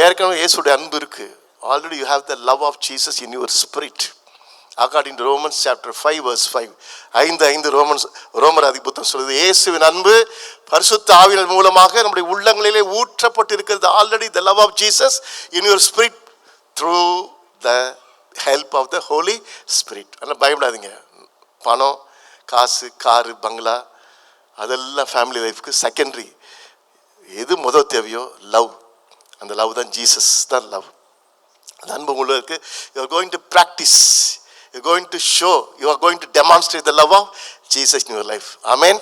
ஏற்கனவே இயேசுடைய அன்பு இருக்குது. Already you have the love of Jesus in your spirit. According to Romans chapter 5 verse 5. 5 ரோமர் புத்தகம் சொல்லுது, இயேசுவின் அன்பு பரிசுத்த ஆவியின் மூலமாக நம்முடைய உள்ளங்களிலே ஊற்றப்பட்டு இருக்கிறது. Already the love of Jesus in your spirit through the help of the Holy Spirit. அதனால் பயப்படாதீங்க. பணம், காசு, காரு, பங்களா அதெல்லாம் ஃபேமிலி லைஃப்க்கு செகண்டரி. எது முதல் தேவையோ லவ். அந்த லவ் தான் ஜீசஸ் தான் லவ். அந்த அன்பு உங்களுக்கு you are going to practice, you are going to show, you are going to demonstrate the love of Jesus in your life. Amen.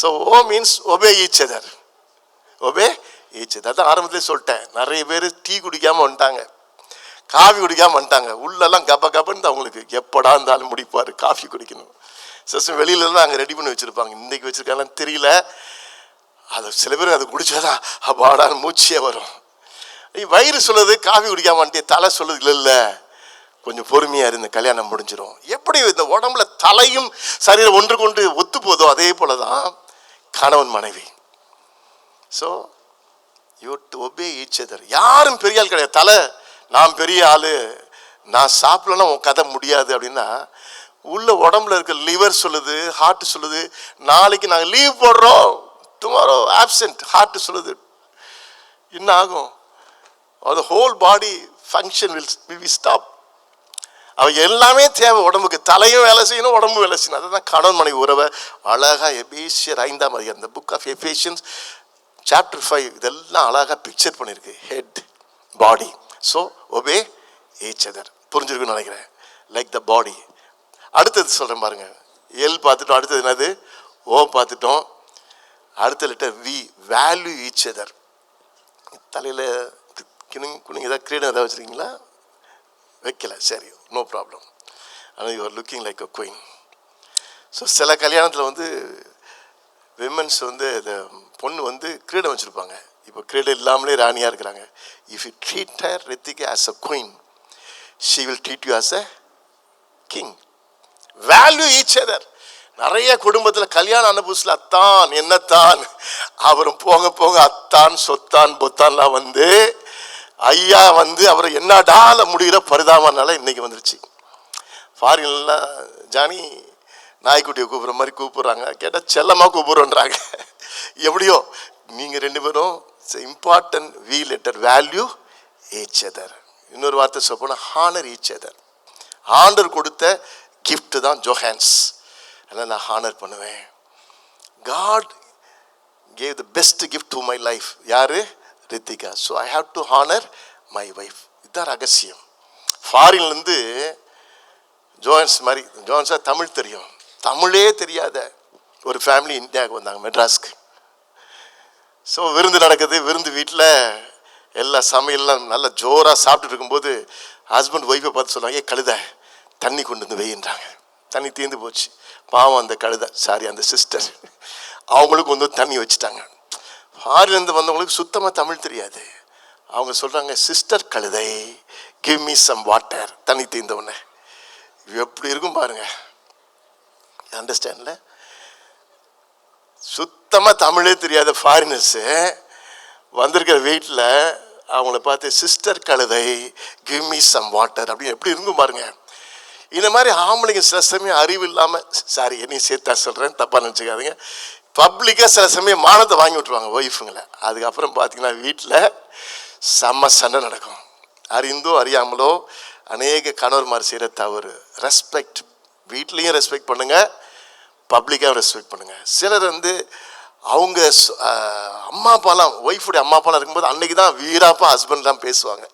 So O means obey each other, obey each other. அதான் ஆரம்பத்திலே சொல்லிட்டேன். நிறைய பேர் டீ குடிக்காமல் வந்துட்டாங்க, காஃபி குடிக்காமல் வந்துட்டாங்க. உள்ளெல்லாம் கப கபன்னு அவங்களுக்கு எப்படா இருந்தாலும் முடிப்பார் காஃபி குடிக்கணும். சிஸ்டம் வெளியிலலாம் அங்கே ரெடி பண்ணி வச்சுருப்பாங்க. இன்றைக்கி வச்சுருக்காங்கன்னு தெரியல. அது சில பேர் அது குடிச்சாதான் அப்பாடான்னு மூச்சியே வரும். வயிறு சொல்லுது காஃபி குடிக்காமட்டே, தலை சொல்லுது இல்லை கொஞ்சம் பொறுமையாக இருந்து கல்யாணம் முடிஞ்சிடும். எப்படி இந்த உடம்புல தலையும் சரீரம் ஒன்று கொண்டு ஒத்து போதோ அதே போல தான் கணவன் மனைவி. So you to obey each other. யாரும் பெரிய ஆள் கிடையாது. தலை நான் பெரிய ஆள், நான் சாப்பிடலன்னா உன் கதை முடியாது அப்படின்னா, உள்ள உடம்புல இருக்க லிவர் சொல்லுது, ஹார்ட் சொல்லுது நாளைக்கு நாங்கள் லீவ் போடுறோம், டுமாரோ ஆப்சென்ட். ஹார்ட் சொல்லுது என்ன ஆகும்? the whole body function will be stop. அவ எல்லாமே தேவை உடம்புக்கு. தலையும் வேலை செய்யணும், உடம்பும் வேலை செய்யணும். அதுதான் கணவன் மனைவி உறவை அழகா எபேசியர் 5ஆம் அதிகாரம், இந்த புக் ஆஃப் எபேசியன்ஸ் சாப்டர் 5 இதெல்லாம் அழகா பிக்சர் பண்ணியிருக்கு. Head, body. So obey each other. புரிஞ்சிருக்குன்னு நினைக்கிறேன். Like the body. அடுத்தது சொல்கிறேன் பாருங்க. எல் பார்த்துட்டோம், அடுத்தது என்னது? ஓ பார்த்துட்டோம். அடுத்த letter V, value each other. தலையில் குனிங்க ஏதாவது கிரீடம் ஏதாவது வச்சுருக்கீங்களா? வைக்கல, சரி, நோ ப்ராப்ளம். ஆனால் you are looking like a queen. So சில கல்யாணத்தில் வந்து விமன்ஸ் வந்து இந்த பொண்ணு வந்து கிரீடம் வச்சுருப்பாங்க. இப்போ கிரீடம் இல்லாமலே ராணியாக இருக்கிறாங்க. If you treat her Rithika as a queen, she will treat you as a king. Value each other. நிறைய குடும்பத்தில் கல்யாணம் ஆன புதுசில் அத்தான் என்னத்தான், அவரும் போக போக அத்தான் சொத்தான் பொத்தான்லாம் வந்து ஐயா வந்து அவரை என்னடால முடிகிற பரிதாபனால இன்னைக்கு வந்துருச்சு. ஃபாரின்லாம் ஜானி நாய்க்குட்டியை கூப்பிட்ற மாதிரி கூப்பிட்றாங்க, கேட்டால் செல்லமாக கூப்பிட்றோன்றாங்க. எப்படியோ நீங்கள் ரெண்டு பேரும் important V letter value each other. இன்னொரு வார்த்தை சொல்ல போனால் ஹானர் ஈச் அதர். ஆண்டர் கொடுத்த கிஃப்ட் தான் ஜோஹான்ஸ். அதனால் நான் ஹானர் பண்ணுவேன். God gave the best gift to my life. யாரு? Rithika. So I have to honour my wife. இதுதான் ரகசியம். ஃபாரின்லேருந்து ஜோஹான்ஸ் மாதிரி, ஜோஹான்ஸாக தமிழ் தெரியும், தமிழே தெரியாத ஒரு ஃபேமிலி இந்தியாவுக்கு வந்தாங்க, மெட்ராஸ்க்கு. ஸோ விருந்து நடக்குது. விருந்து வீட்டில் எல்லா சமையல்லாம் நல்லா ஜோராக சாப்பிட்டுட்டு இருக்கும்போது ஹஸ்பண்ட் ஒய்ஃபை பார்த்து சொல்கிறாங்க, ஏ கழுத தண்ணி கொண்டு வந்து வெயின்றாங்க. தண்ணி தீர்ந்து போச்சு. பாவம் அந்த கழுத, சாரி அந்த சிஸ்டர், அவங்களுக்கு வந்து தண்ணி வச்சுட்டாங்க. ஃபாரின்லேருந்து வந்தவங்களுக்கு சுத்தமாக தமிழ் தெரியாது. அவங்க சொல்கிறாங்க, சிஸ்டர் கழுதை கிவ் மீ சம் வாட்டர். தண்ணி தீர்ந்தவுடனே எப்படி இருக்கும் பாருங்க. அண்டர்ஸ்டாண்ட்ல? சுத்தமாக தமிழே தெரியாத ஃபாரினர்ஸு வந்திருக்கிற வீட்டில் அவங்கள பார்த்து சிஸ்டர் கழுதை கிவ் மீ சம் வாட்டர் அப்படின்னு எப்படி இருக்கும் பாருங்க. இந்த மாதிரி ஆம்பளைங்க சில சமயம் அறிவு இல்லாமல், சாரி என்னையும் சேர்த்தா சொல்கிறேன், தப்பாக நினச்சிக்காதீங்க, பப்ளிக்காக சில சமயம் மானத்தை வாங்கி விட்ருவாங்க ஒய்ஃபுங்களை. அதுக்கப்புறம் பார்த்தீங்கன்னா வீட்டில் செம்ம சண்டை நடக்கும். அறிந்தோ அறியாமலோ அநேக கணவர்மார் செய்கிற தவறு. ரெஸ்பெக்ட், வீட்லேயும் ரெஸ்பெக்ட் பண்ணுங்கள், பப்ளிக்காக ரெஸ்பெக்ட் பண்ணுங்கள். சிலர் வந்து அவங்க அம்மா அப்பாலாம், ஒய்ஃபுடைய அம்மா அப்பாலாம் இருக்கும்போது அன்னைக்கு தான் வீராப்பா ஹஸ்பண்ட்லாம் பேசுவாங்க.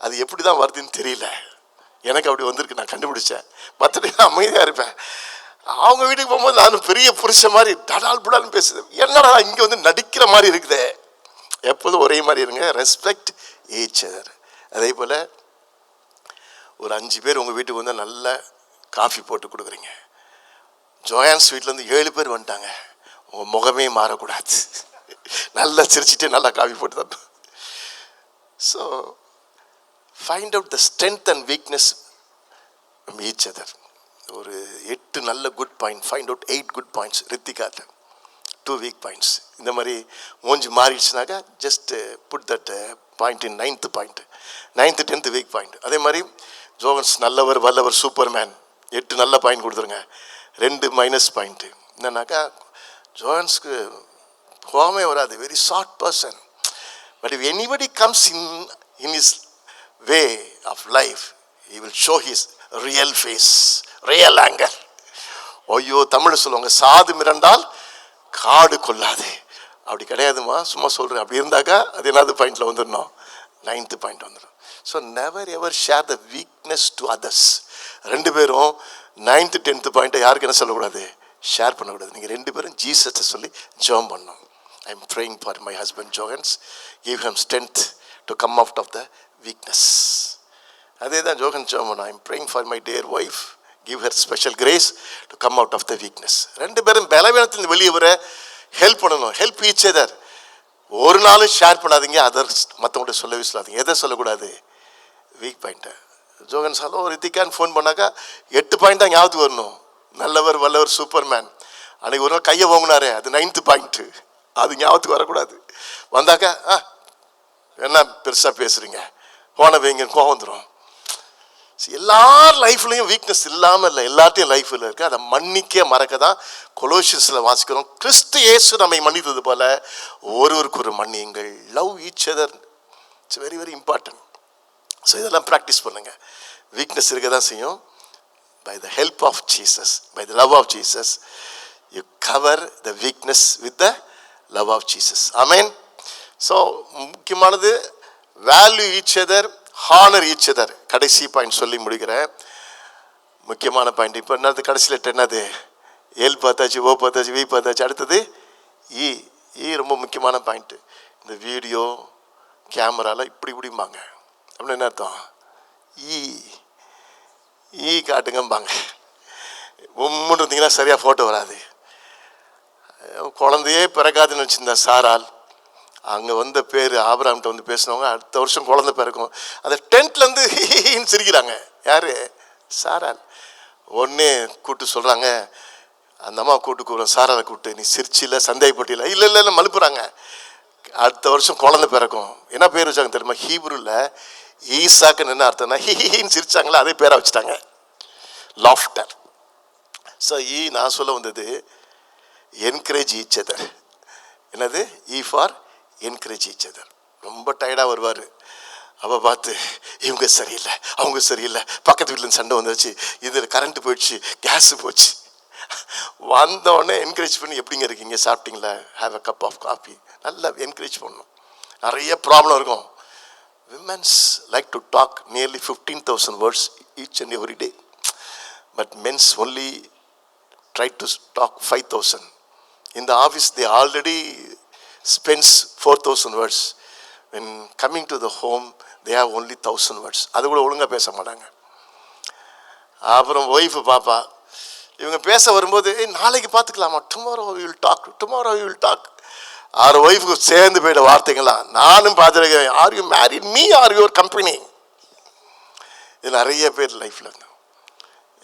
அது எப்படி தான் வருதுன்னு தெரியல, எனக்கு அப்படி வந்திருக்கு, நான் கண்டுபிடிச்சேன். மற்றபடி நான் அமைதியாக இருப்பேன். அவங்க வீட்டுக்கு போகும்போது நானும் பெரிய புருஷன் மாதிரி டடால் புடால்னு பேசுது. என்னடா இங்கே வந்து நடிக்கிற மாதிரி இருக்குதே. எப்போதும் ஒரே மாதிரி இருங்க. Respect each other. அதே போல் ஒரு 5 பேர் உங்கள் வீட்டுக்கு வந்து நல்ல காஃபி போட்டு கொடுக்குறீங்க. ஜோயான்ஸ் வீட்டிலேருந்து 7 பேர் வந்துட்டாங்க. உங்கள் முகமே மாறக்கூடாது, நல்லா சிரிச்சுட்டு நல்லா காஃபி போட்டு தரணும். So find out the strength and weakness from each other. ஒரு 8 நல்ல good point, find out 8 good points. ரித்திகாட்ட 2 வீக் பாயிண்ட்ஸ். இந்த மாதிரி மூஞ்சி மாறிடுச்சுனாக்கா just put that point in 9th point, 9th 10th weak point. அதே மாதிரி ஜோகன்ஸ் நல்லவர் வல்லவர் சூப்பர்மேன் 8 நல்ல பாயிண்ட் கொடுத்துருங்க, 2 மைனஸ் பாயிண்ட்டு. என்னன்னாக்கா ஜோகன்ஸ்க்கு கோவமே வராது, very short person. But if anybody comes in his way of life, he will show his real face, real anger. ஐயோ, தமிழ் சொல்லுவாங்க, சாது மிரண்டால் காடு கொள்ளாது. அப்படி கிடையாதுமா, சும்மா சொல்கிறேன். அப்படி இருந்தாக்கா அது என்னது பாயிண்டில் வந்துடணும், 9th பாயிண்ட் வந்துடும். So never ever share the weakness to others. 2 பேரும் 9th 10th பாயிண்ட்டை யாருக்கு என்ன சொல்லக்கூடாது, ஷேர் பண்ணக்கூடாது. நீங்கள் 2 பேரும் ஜீசஸை சொல்லி ஜெபம் பண்ணணும். I am praying for my husband Johans, give him strength to come out of the weakness. அதே தான் ஜோகன் ஜெபம் பண்ணணும். I am praying for my dear wife, give her special grace to come out of the weakness. 2 பேரும் பலவீனத்திலிருந்து வெளியே வர ஹெல்ப் பண்ணணும். Help each other. ஒரு நாளும் ஷேர் பண்ணாதீங்க, அதர்ஸ் மற்றவங்கள்ட்ட சொல்லவே சொல்லாதீங்க. எதை சொல்லக்கூடாது, வீக் பாயிண்ட்டை. ஜோகன் ஹலோ ரித்திகான்னு ஃபோன் பண்ணாக்கா 8 பாயிண்ட் தான் ஞாபகத்துக்கு வரணும். நல்லவர் வல்லவர் சூப்பர்மேன். அன்றைக்கி ஒரு நாள் கையை வாங்கினாரே, அது 9th பாயிண்ட்டு, அது ஞாபகத்துக்கு வரக்கூடாது. வந்தாக்கா என்ன பெருசாக பேசுகிறீங்க, போன வைங்கன்னு கோவம் வந்துடும். எல்லார் லைஃப்லையும் வீக்னஸ் இல்லாமல் இல்லை, எல்லாத்தையும் லைஃப்பில் இருக்குது. அதை மன்னிக்க மறக்க தான் கொலோசியன்ஸில் வாசிக்கிறோம், கிறிஸ்து இயேசு நம்மை மன்னித்தது போல ஒருவருக்கு ஒரு மன்னியுங்கள். Love each other, it's very very important. So இதெல்லாம் ப்ராக்டிஸ் பண்ணுங்கள். வீக்னஸ் இருக்க தான் செய்யும். By the help of Jesus, by the love of Jesus, you cover the weakness with the love of Jesus. ஆமென். ஸோ முக்கியமானது value each other, honour each other. கடைசி பாயிண்ட் சொல்லி முடிக்கிறேன், முக்கியமான பாயிண்ட். இப்போ என்னது கடைசி லெட்டர் என்னது, எல் பார்த்தாச்சு, ஓ பார்த்தாச்சு, வி பார்த்தாச்சு, அடுத்தது இ. இ ரொம்ப முக்கியமான பாயிண்ட்டு. இந்த வீடியோ கேமராலாம் இப்படி இப்படிம்பாங்க, அப்படின்னு என்ன அர்த்தம், காட்டுங்கம்பாங்க. உம்முன்னு இருந்தீங்கன்னா சரியாக ஃபோட்டோ வராது. குழந்தையே பிறக்காதுன்னு வச்சுருந்தா சாரால், அங்கே வந்த பேர் ஆபிரகாம்கிட்ட வந்து பேசினவங்க அடுத்த வருஷம் குழந்தை பிறக்கும். அந்த டென்ட்லேருந்து சிரிக்கிறாங்க. யார்? சாரால். ஒன்னே கூப்பிட்டு சொல்கிறாங்க, அந்த அம்மா கூப்பிட்டு சாராலை கூப்பிட்டு, நீ சிரிச்சில சந்தேகப்பட்டில? இல்லை இல்லை இல்லை மலுப்புறாங்க. அடுத்த வருஷம் குழந்தை பிறக்கும். என்ன பேர் வச்சாங்க தெரியுமா? ஹீப்ருல ஈசாக்குன்னு என்ன அர்த்தம்னா ஹின்னு சிரிச்சாங்களா, அதே பேரை வச்சுட்டாங்க, லாஃப்டர். ஸோ நான் சொல்ல வந்தது என்கரேஜ் ஈச் அதர். என்னது? For encourage each other. ரொம்ப டயர்டாக வருவார், அவள் பார்த்து இவங்க சரியில்லை அவங்க சரியில்லை, பக்கத்து வீட்டில் சண்டை வந்துச்சு, இதில் கரண்ட்டு போயிடுச்சு, கேஸு போச்சு. வந்தோடனே என்கரேஜ் பண்ணி எப்படிங்க இருக்கீங்க, சாப்பிட்டீங்களா, have a cup of coffee, நல்லா என்கரேஜ் பண்ணணும். நிறைய ப்ராப்ளம் இருக்கும். Womens like to talk nearly 15,000 words each and every day, but men's only try to talk 5,000. In the office they already spends 4,000 words. When coming to the home they have only 1,000 words. அது கூட ஒழுங்காக பேச மாட்டாங்க. அப்புறம் ஒய்ஃபு பாப்பா, இவங்க பேச வரும்போது நாளைக்கு பார்த்துக்கலாமா, tomorrow we will talk, tomorrow we will talk. 6 ஒய்ஃபுக்கு சேர்ந்து போய்ட்ட வார்த்தைங்களா நானும் பார்த்துருக்கேன். Are you married me or your company? இது நிறைய பேர் லைஃப்பில்.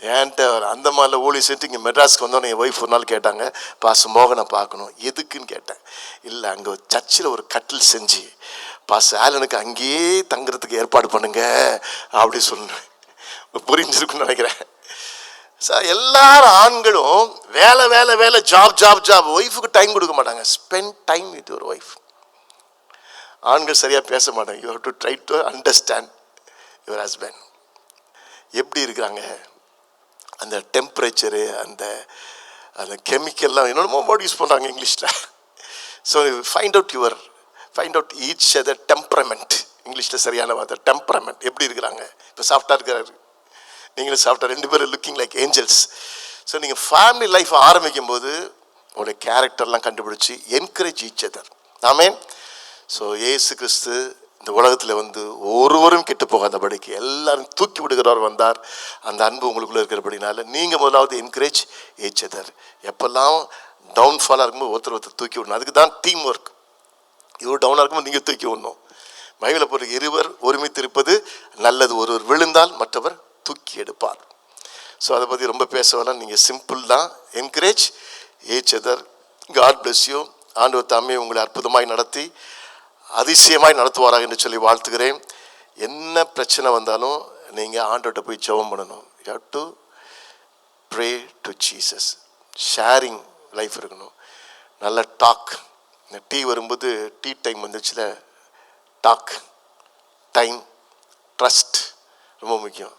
ஏன்ட்ட அந்த மாதிரில ஊழி செஞ்சு இங்கே மெட்ராஸ்க்கு வந்தோன்னே என் ஒய்ஃப் ஒரு நாள் கேட்டாங்க, பாஸ் மோகனை பார்க்கணும். எதுக்குன்னு கேட்டேன். இல்லை அங்கே ஒரு சர்ச்சில் ஒரு கட்டில் செஞ்சு பாஸ் ஆலனுக்கு அங்கேயே தங்குறதுக்கு ஏற்பாடு பண்ணுங்க அப்படி சொன்னேன். புரிஞ்சிருக்குன்னு நினைக்கிறேன். சார் எல்லாரும் ஆண்களும் வேலை வேலை வேலை, ஜாப் ஜாப் ஜாப், ஒய்ஃபுக்கு டைம் கொடுக்க மாட்டாங்க. Spend time with your wife. ஆண்கள் சரியாக பேச மாட்டாங்க. You have to try to understand your husband. எப்படி இருக்கிறாங்க, அந்த டெம்பரேச்சரு, அந்த அந்த கெமிக்கல்லாம் என்னென்னமோ வேர்ட் யூஸ் பண்ணுறாங்க இங்கிலீஷில். So find out each other temperament. இங்கிலீஷில் சரியான வார்த்தை டெம்பரமெண்ட். எப்படி இருக்கிறாங்க, இப்போ சாஃப்டாக இருக்கிறாரு, நீங்களும் சாஃப்டாக, 2 பேரும் லுக்கிங் லைக் ஏஞ்சல்ஸ். ஸோ நீங்கள் ஃபேமிலி லைஃப் ஆரம்பிக்கும் போது உங்களுடைய கேரக்டர்லாம் கண்டுபிடிச்சி என்கரேஜ் ஈச் அதர். ஆமென். ஸோ இயேசு கிறிஸ்து இந்த உலகத்தில் வந்து ஒருவரும் கெட்டு போகாதபடிக்கு எல்லாரும் தூக்கி விடுகிறவர் வந்தார். அந்த அன்பு உங்களுக்குள்ளே இருக்கிறபடினால நீங்கள் முதலாவது என்கரேஜ் ஈச் அதர். எப்பெல்லாம் டவுன்ஃபாலாக இருக்கும்போது ஒருத்தர் தூக்கி விடணும். அதுக்கு தான் டீம் ஒர்க். இவர் டவுனாக இருக்கும்போது நீங்கள் தூக்கி விடணும். பைபிளை பொறுத்த இருவர் ஒருமித்து இருப்பது நல்லது, ஒருவர் விழுந்தால் மற்றவர் தூக்கி எடுப்பார். ஸோ அதை பற்றி ரொம்ப பேச வேணாம். நீங்கள் சிம்பிள் தான், encourage each other. God bless you. ஆண்டவர் தாமே உங்களை அற்புதமாய் நடத்தி அதிசயமாய் நடத்துவாராக என்று சொல்லி வாழ்த்துக்கிறேன். என்ன பிரச்சனை வந்தாலும் நீங்கள் ஆண்டவர்கிட்ட போய் ஜெபம் பண்ணணும். You have to pray to Jesus. Sharing life இருக்கணும். நல்ல டாக். இந்த டீ வரும்போது டீ டைம் வந்துச்சுல, டாக், டைம், ட்ரஸ்ட் ரொம்ப முக்கியம்.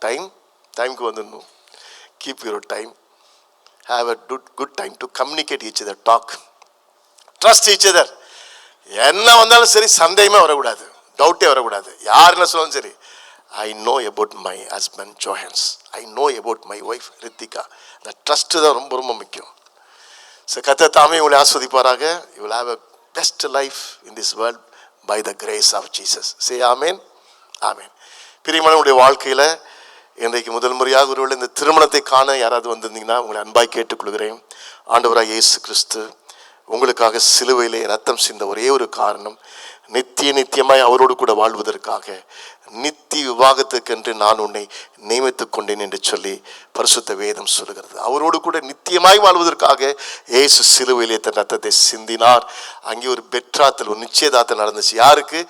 டைமுக்கு வந்துடணும். Keep your time. Have a good time to communicate each other, talk, trust each other. என்ன வந்தாலும் சரி சந்தேகமே வரக்கூடாது, டவுட்டே வரக்கூடாது. யார் என்ன சொன்னாலும் சரி, I know about my husband Johannes, I know about my wife Ritika. அந்த ட்ரஸ்ட்டு தான் ரொம்ப ரொம்ப முக்கியம். ஸோ கர்த்தர் தாமே உங்களை ஆஸ்வதிப்பாராக. You will have a best life in this world by the grace of Jesus. Say ஆமேன். ஆமேன். பிரியமானவருடைய வாழ்க்கையில் இன்றைக்கு முதல் முறையாக ஒருவேளை இந்த திருமணத்தை காண யாராவது வந்திருந்தீங்கன்னா உங்களை அன்பாய் கேட்டுக்கொள்கிறேன். ஆண்டவராக இயேசு கிறிஸ்து உங்களுக்காக சிலுவையிலே ரத்தம் சிந்த ஒரே ஒரு காரணம், நித்தியமாய் அவரோடு கூட வாழ்வதற்காக. நித்திய விவாகத்துக்கென்று நான் உன்னை நியமித்துக் கொண்டேன் என்று சொல்லி பரிசுத்த வேதம் சொல்லுகிறது. அவரோடு கூட நித்தியமாய் வாழ்வதற்காக இயேசு சிலுவையிலே தன் ரத்தத்தை சிந்தினார். அங்கே ஒரு பெட்ராத்தல், ஒரு நிச்சயதார்த்தம் நடந்துச்சு. யாருக்கு?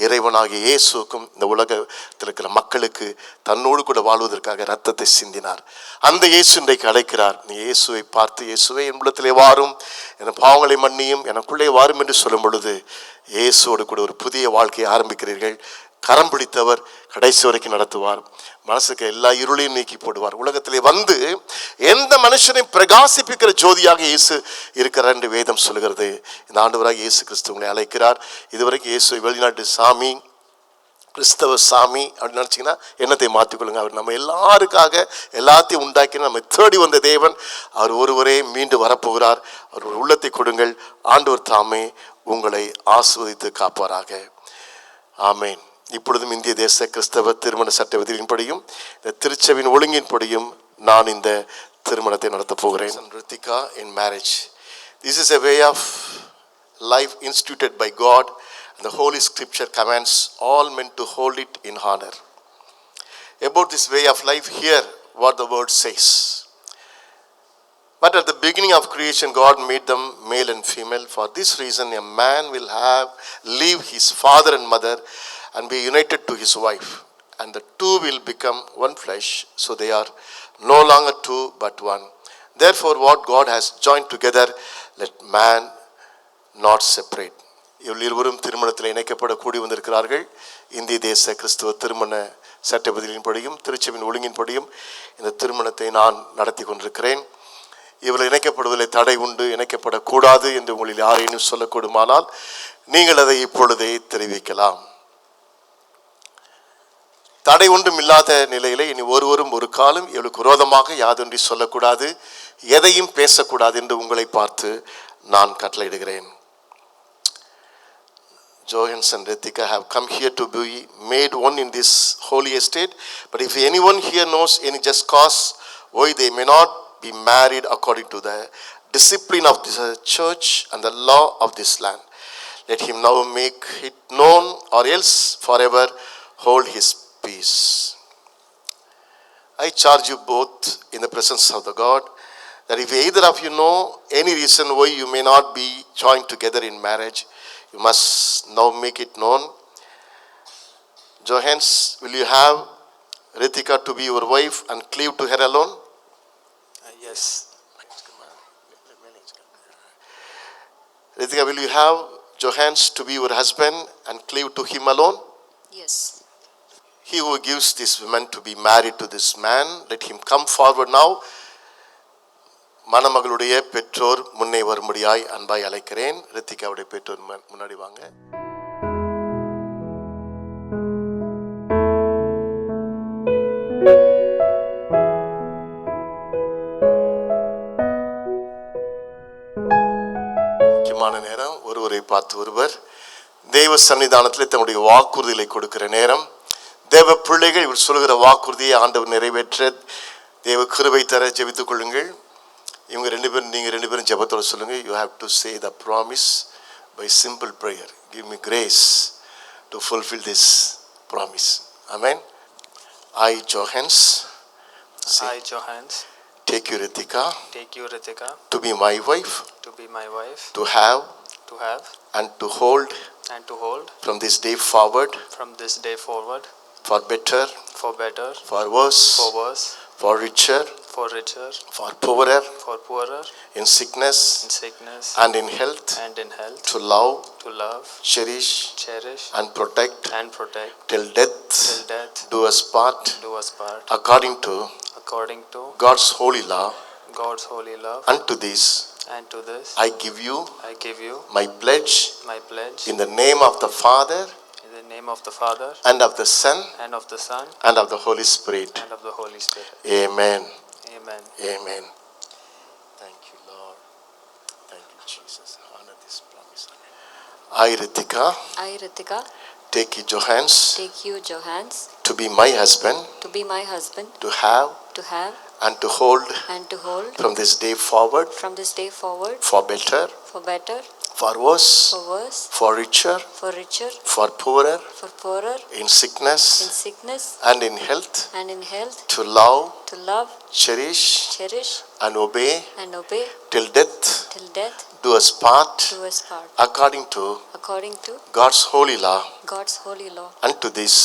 இறைவனாகிய இயேசுக்கும் இந்த உலகத்தில் இருக்கிற மக்களுக்கு தன்னோடு கூட வாழ்வதற்காக ரத்தத்தை சிந்தினார். அந்த இயேசு இன்றைக்கு அழைக்கிறார். நீ இயேசுவை பார்த்து, இயேசுவை என் உள்ளத்திலே வாரும், என் பாவங்களை மன்னியும், எனக்குள்ளே வாரும் என்று சொல்லும் பொழுது இயேசுவோடு கூட ஒரு புதிய வாழ்க்கையை ஆரம்பிக்கிறீர்கள். கரம் பிடித்தவர் கடைசி வரைக்கும் நடத்துவார். மனசுக்கு எல்லா இருளையும் நீக்கி போடுவார். உலகத்திலே வந்து எந்த மனுஷனை பிரகாசிப்பிக்கிற ஜோதியாக இயேசு இருக்கிறார் என்று வேதம் சொல்கிறது. இந்த ஆண்டவராக இயேசு கிறிஸ்து உங்களை அழைக்கிறார். இதுவரைக்கும் இயேசு வெளிநாட்டு சாமி, கிறிஸ்தவ சாமி அப்படின்னு நினச்சிங்கன்னா எண்ணத்தை மாற்றிக்கொள்ளுங்க. அவர் நம்ம எல்லாருக்காக எல்லாத்தையும் உண்டாக்கி நம்ம தேடி வந்த தேவன். அவர் ஒருவரே மீண்டு வரப்போகிறார். அவர் ஒரு உள்ளத்தை கொடுங்கள். ஆண்டவர் தாமே உங்களை ஆசீர்வதித்து காப்பாராக. ஆமேன். இப்பொழுதும் இந்திய தேச கிறிஸ்தவ திருமண சட்ட விதிகளின்படியும் இந்த திருச்சபையின் ஒழுங்கின்படியும் நான் இந்த திருமணத்தை நடத்தப் போகிறேன். Ritika in marriage. This is a way of life instituted by God, and the Holy Scripture commands all men to hold it in honor. About this way of life, hear what the word says. But at the beginning of creation, God made them male and female. For this reason, a man will leave his father and mother and be united to his wife, and the two will become one flesh. So they are no longer two, but one. Therefore, what God has joined together, let man not separate. இவர்கள் இருவரும் திருமணத்தில் இணைக்கப்பட கூடி வந்திருக்கிறார்கள். இந்திய தேச கிறிஸ்துவ திருமண சட்ட விதிகளின்படியும் திருச்சபையின் ஒழுங்கின்படியும் இந்த திருமணத்தை நான் நடத்தி கொண்டிருக்கிறேன். இவர்கள் இணைக்கப்படுவதில் தடை உண்டு, இணைக்கப்படக்கூடாது என்று உங்களில் யாரேனும் சொல்லக்கூடுமானால் நீங்கள் அதை இப்பொழுதே தெரிவிக்கலாம். தடை ஒன்றும் இல்லாத நிலையிலே இனி ஒருவரும் ஒரு காலம் இவளுக்கு விரோதமாக யாதொன்றி சொல்லக்கூடாது, எதையும் பேசக்கூடாது என்று உங்களை பார்த்து நான் கட்டளையிடுகிறேன். Johans and Ritika have come here to be made one in this holy estate. But if anyone here knows any just cause why they may not be married according to the discipline of the church and the law of this land, let him now make it known, or else forever hold his peace. I charge you both in the presence of the God, that if either of you know any reason why you may not be joined together in marriage, you must now make it known. Johans, will you have Ritika to be your wife and cleave to her alone? Yes. Ritika, will you have Johans to be your husband and cleave to him alone? Yes. He who gives this woman to be married to this man, let him come forward now. மணமகளுடைய பெற்றோர் முன்னே வரும்படியாய் அன்பாய் அழைக்கிறேன். ரித்திகாவுடைய பெற்றோர் முன்னாடி வாங்க. முக்கியமான நேரம், ஒருவரை பார்த்து ஒருவர் தேவ சன்னிதானத்தில் தன்னுடைய வாக்குறுதிகளை கொடுக்கிற நேரம். தேவ பிள்ளைகள் இவர் சொல்கிற வாக்குறுதியை ஆண்டவர் நிறைவேற்ற தேவ கிருபை தர ஜெபித்துக் கொள்ளுங்கள். இவங்க நீங்கள் ரெண்டு பேரும் ஜெபத்தோட சொல்லுங்க. You have to say the promise by simple prayer. Give me grace to fulfill this promise. Amen. I, Johans, I, Johans, take you, Ritika, take you, Ritika, to be my wife, to be my wife, to have and to hold from this day forward, for better, for worse, for richer, for poorer, in sickness and in health, to love, cherish and protect till death do us part, according to God's holy law. Unto this I give you my pledge in the name of the Father and of the Son and of the Holy Spirit. Amen. Amen. Thank you, Lord. Thank you, Jesus. Honor this promise. I, Ritika, take you, Johans, to be my husband, to have and to hold from this day forward, for better, for worse, for richer, for poorer, in sickness and in health, to love, cherish and obey till death do us part, according to God's holy law. Unto this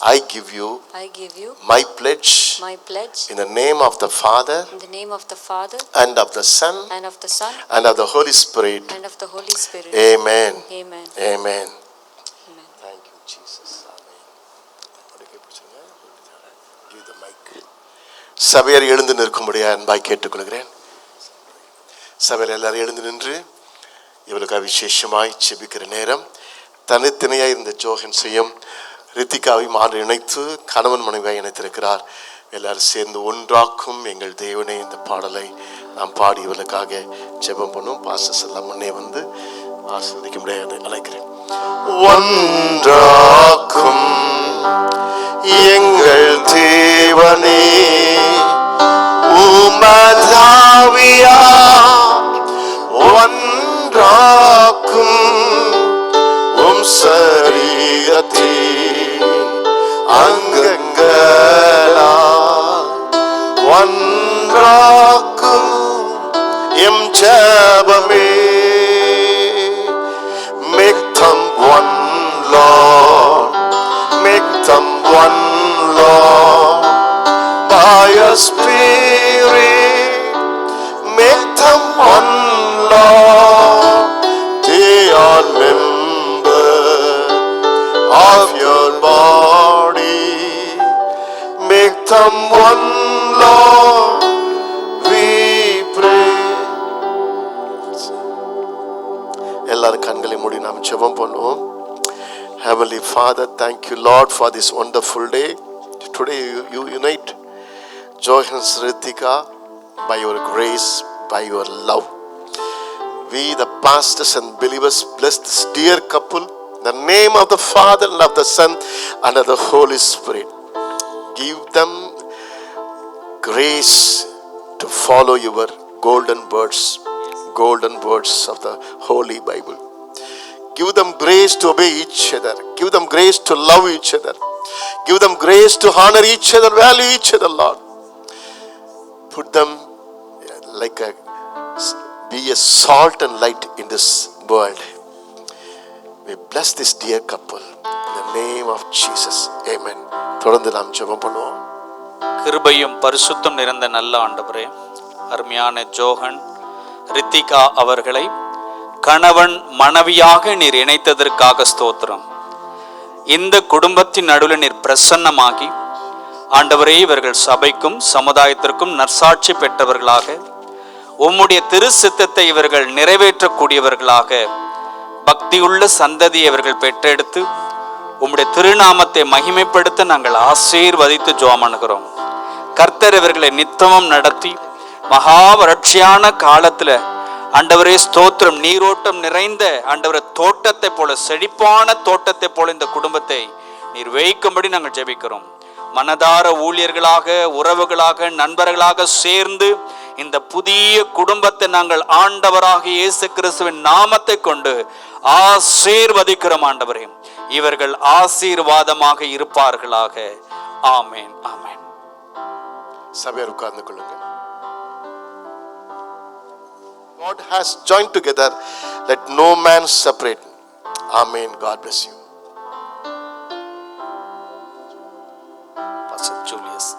I give you my pledge in the name of the Father and of the Son and of the Holy Spirit. Amen. Amen. Thank you, Jesus. Give the mic. சபையார் எழுந்து நிற்கும்படியா அன்பாய் கேட்டுக்கொள்கிறேன். சபையார் எல்லாரும் எழுந்து நின்று இவளுக்காக விசேஷமாய் செபிக்கிற நேரம். தனித்தனியாக இருந்த ஜோஹன்ஸையும் ரித்திகாவையும் ஆண்டு இணைத்து கணவன் மனைவியாக இணைத்திருக்கிறார். எல்லாரும் சேர்ந்து ஒன்றாக்கும் எங்கள் தேவனே இந்த பாடலை நாம் பாடி இவளுக்காக ஜெபம் பண்ணும். பாஸ்டர்ஸ் எல்லாம் முன்னே வந்து ஆசீர்வதிக்க முடியாது அழைக்கிறேன். ஒன்றாக்கும் எங்கள் தேவனே, உமதாவியா ஒன்றாக்கும் உம் சரீரத்தே அங்கங்களா ஒன்றாக்கும் M ஜெபமே. Make them one, Lord. Make them one, Lord. By your Spirit, make them one, Lord. They are members of your body. Make them one, Lord. We pray. எல்லாரும் கண்களை மூடி நாம் ஜெபம் பண்ணுவோம். Heavenly Father, thank you Lord for this wonderful day. Today you unite Johan and Ritika by your grace, by your love. We the pastors and believers bless this dear couple in the name of the Father and of the Son and of the Holy Spirit. Give them grace to follow your golden words of the Holy Bible. Give them grace to obey each other. Give them grace to love each other. Give them grace to honor each other, value each other, Lord. Put them like be a salt and light in this world. We bless this dear couple in the name of Jesus. Amen. தொடர்ந்து நாம் ஜெபம் பண்ணுவோம். கிருபையும் பரிசுத்தம் நிறைந்த நல்ல ஆண்டவரே, அருமையான ஜோஹன் ரித்திகா அவர்களை கணவன் மனைவியாக நீர் இணைத்ததற்காக ஸ்தோத்திரம். இந்த குடும்பத்தின் நடுவில் நீர் பிரசன்னமாகி ஆண்டவரே, இவர்கள் சபைக்கும் சமுதாயத்திற்கும் நற்சாட்சி பெற்றவர்களாக உம்முடைய திரு சித்தத்தை இவர்கள் நிறைவேற்றக்கூடியவர்களாக பக்தியுள்ள சந்ததியை இவர்கள் பெற்றெடுத்து உம்முடைய திருநாமத்தை மகிமைப்படுத்த நாங்கள் ஆசீர்வதித்து ஜெபம் பண்ணுகிறோம். கர்த்தர் இவர்களை நித்தமும் நடத்தி மகா வறட்சியான காலத்துல ஆண்டவரே ஸ்தோத்திரம், நீரோட்டம் நிறைந்த ஆண்டவரே தோட்டத்தை போல, செழிப்பான தோட்டத்தை போல இந்த குடும்பத்தை நீர் வைக்கும்படி நாங்கள் ஜெபிக்கிறோம். மனதார ஊழியர்களாக, உறவுகளாக, நண்பர்களாக சேர்ந்து இந்த புதிய குடும்பத்தை நாங்கள் ஆண்டவராக இயேசு கிறிஸ்துவின் நாமத்தை கொண்டு ஆசீர்வதிக்கிறோம். ஆண்டவரே, இவர்கள் ஆசீர்வாதமாக இருப்பார்களாக. ஆமேன், ஆமேன். சபையார் உட்கார்ந்து கொள்ளுங்க. God has joined together, let no man separate. Amen. God bless you. Pastor Julius.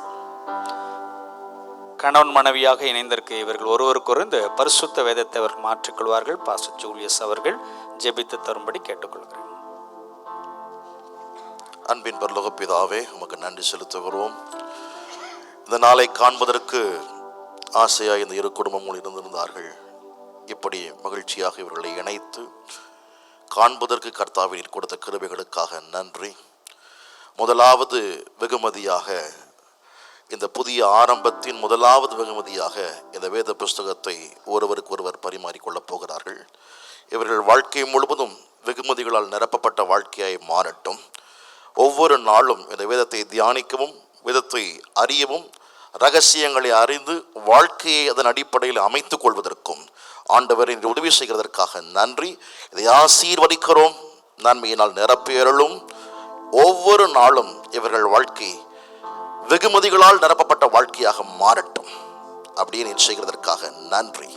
கணவன் மனைவியாக இணைந்திருக்க இவர்கள் ஒருவருக்கொரு இந்த பரிசுத்த வேதத்தை அவர்கள் மாற்றிக்கொள்வார்கள். பாஸ்டர் ஜூலியஸ் அவர்கள் ஜெபித்து தரும்படி கேட்டுக்கொள்கிறேன். அன்பின் பரலோக பிதாவே, உமக்கு நன்றி செலுத்துகிறோம். இந்த நாளை காண்பதற்கு ஆசையாக இந்த இரு குடும்பமும் இருந்திருந்தார்கள். இப்படி மகிழ்ச்சியாக இவர்களை இணைத்து காண்பதற்கு கர்த்தாவே நீர் கொடுத்த கிருபைகளுக்காக நன்றி. முதலாவது வெகுமதியாக, இந்த புதிய ஆரம்பத்தின் முதலாவது வெகுமதியாக இந்த வேத புஸ்தகத்தை ஒருவருக்கு ஒருவர் பரிமாறிக்கொள்ளப் போகிறார்கள். இவர்கள் வாழ்க்கை முழுவதும் வெகுமதிகளால் நிரப்பப்பட்ட வாழ்க்கையாய் மாறட்டும். ஒவ்வொரு நாளும் இந்த வேதத்தை தியானிக்கவும், வேதத்தை அறியவும், ரகசியங்களை அறிந்து வாழ்க்கையை அதன் அடிப்படையில் அமைத்துக் கொள்வதற்கும் ஆண்டவரின் உதவி செய்கிறதற்காக நன்றி. இதை ஆசீர்வதிக்கிறோம். நன்மையினால் நிரப்பேறலும் ஒவ்வொரு நாளும் இவர்கள் வாழ்க்கை வெகுமதிகளால் நிரப்பப்பட்ட வாழ்க்கையாக மாறட்டும். அப்படியே நீர் செய்கிறதற்காக நன்றி.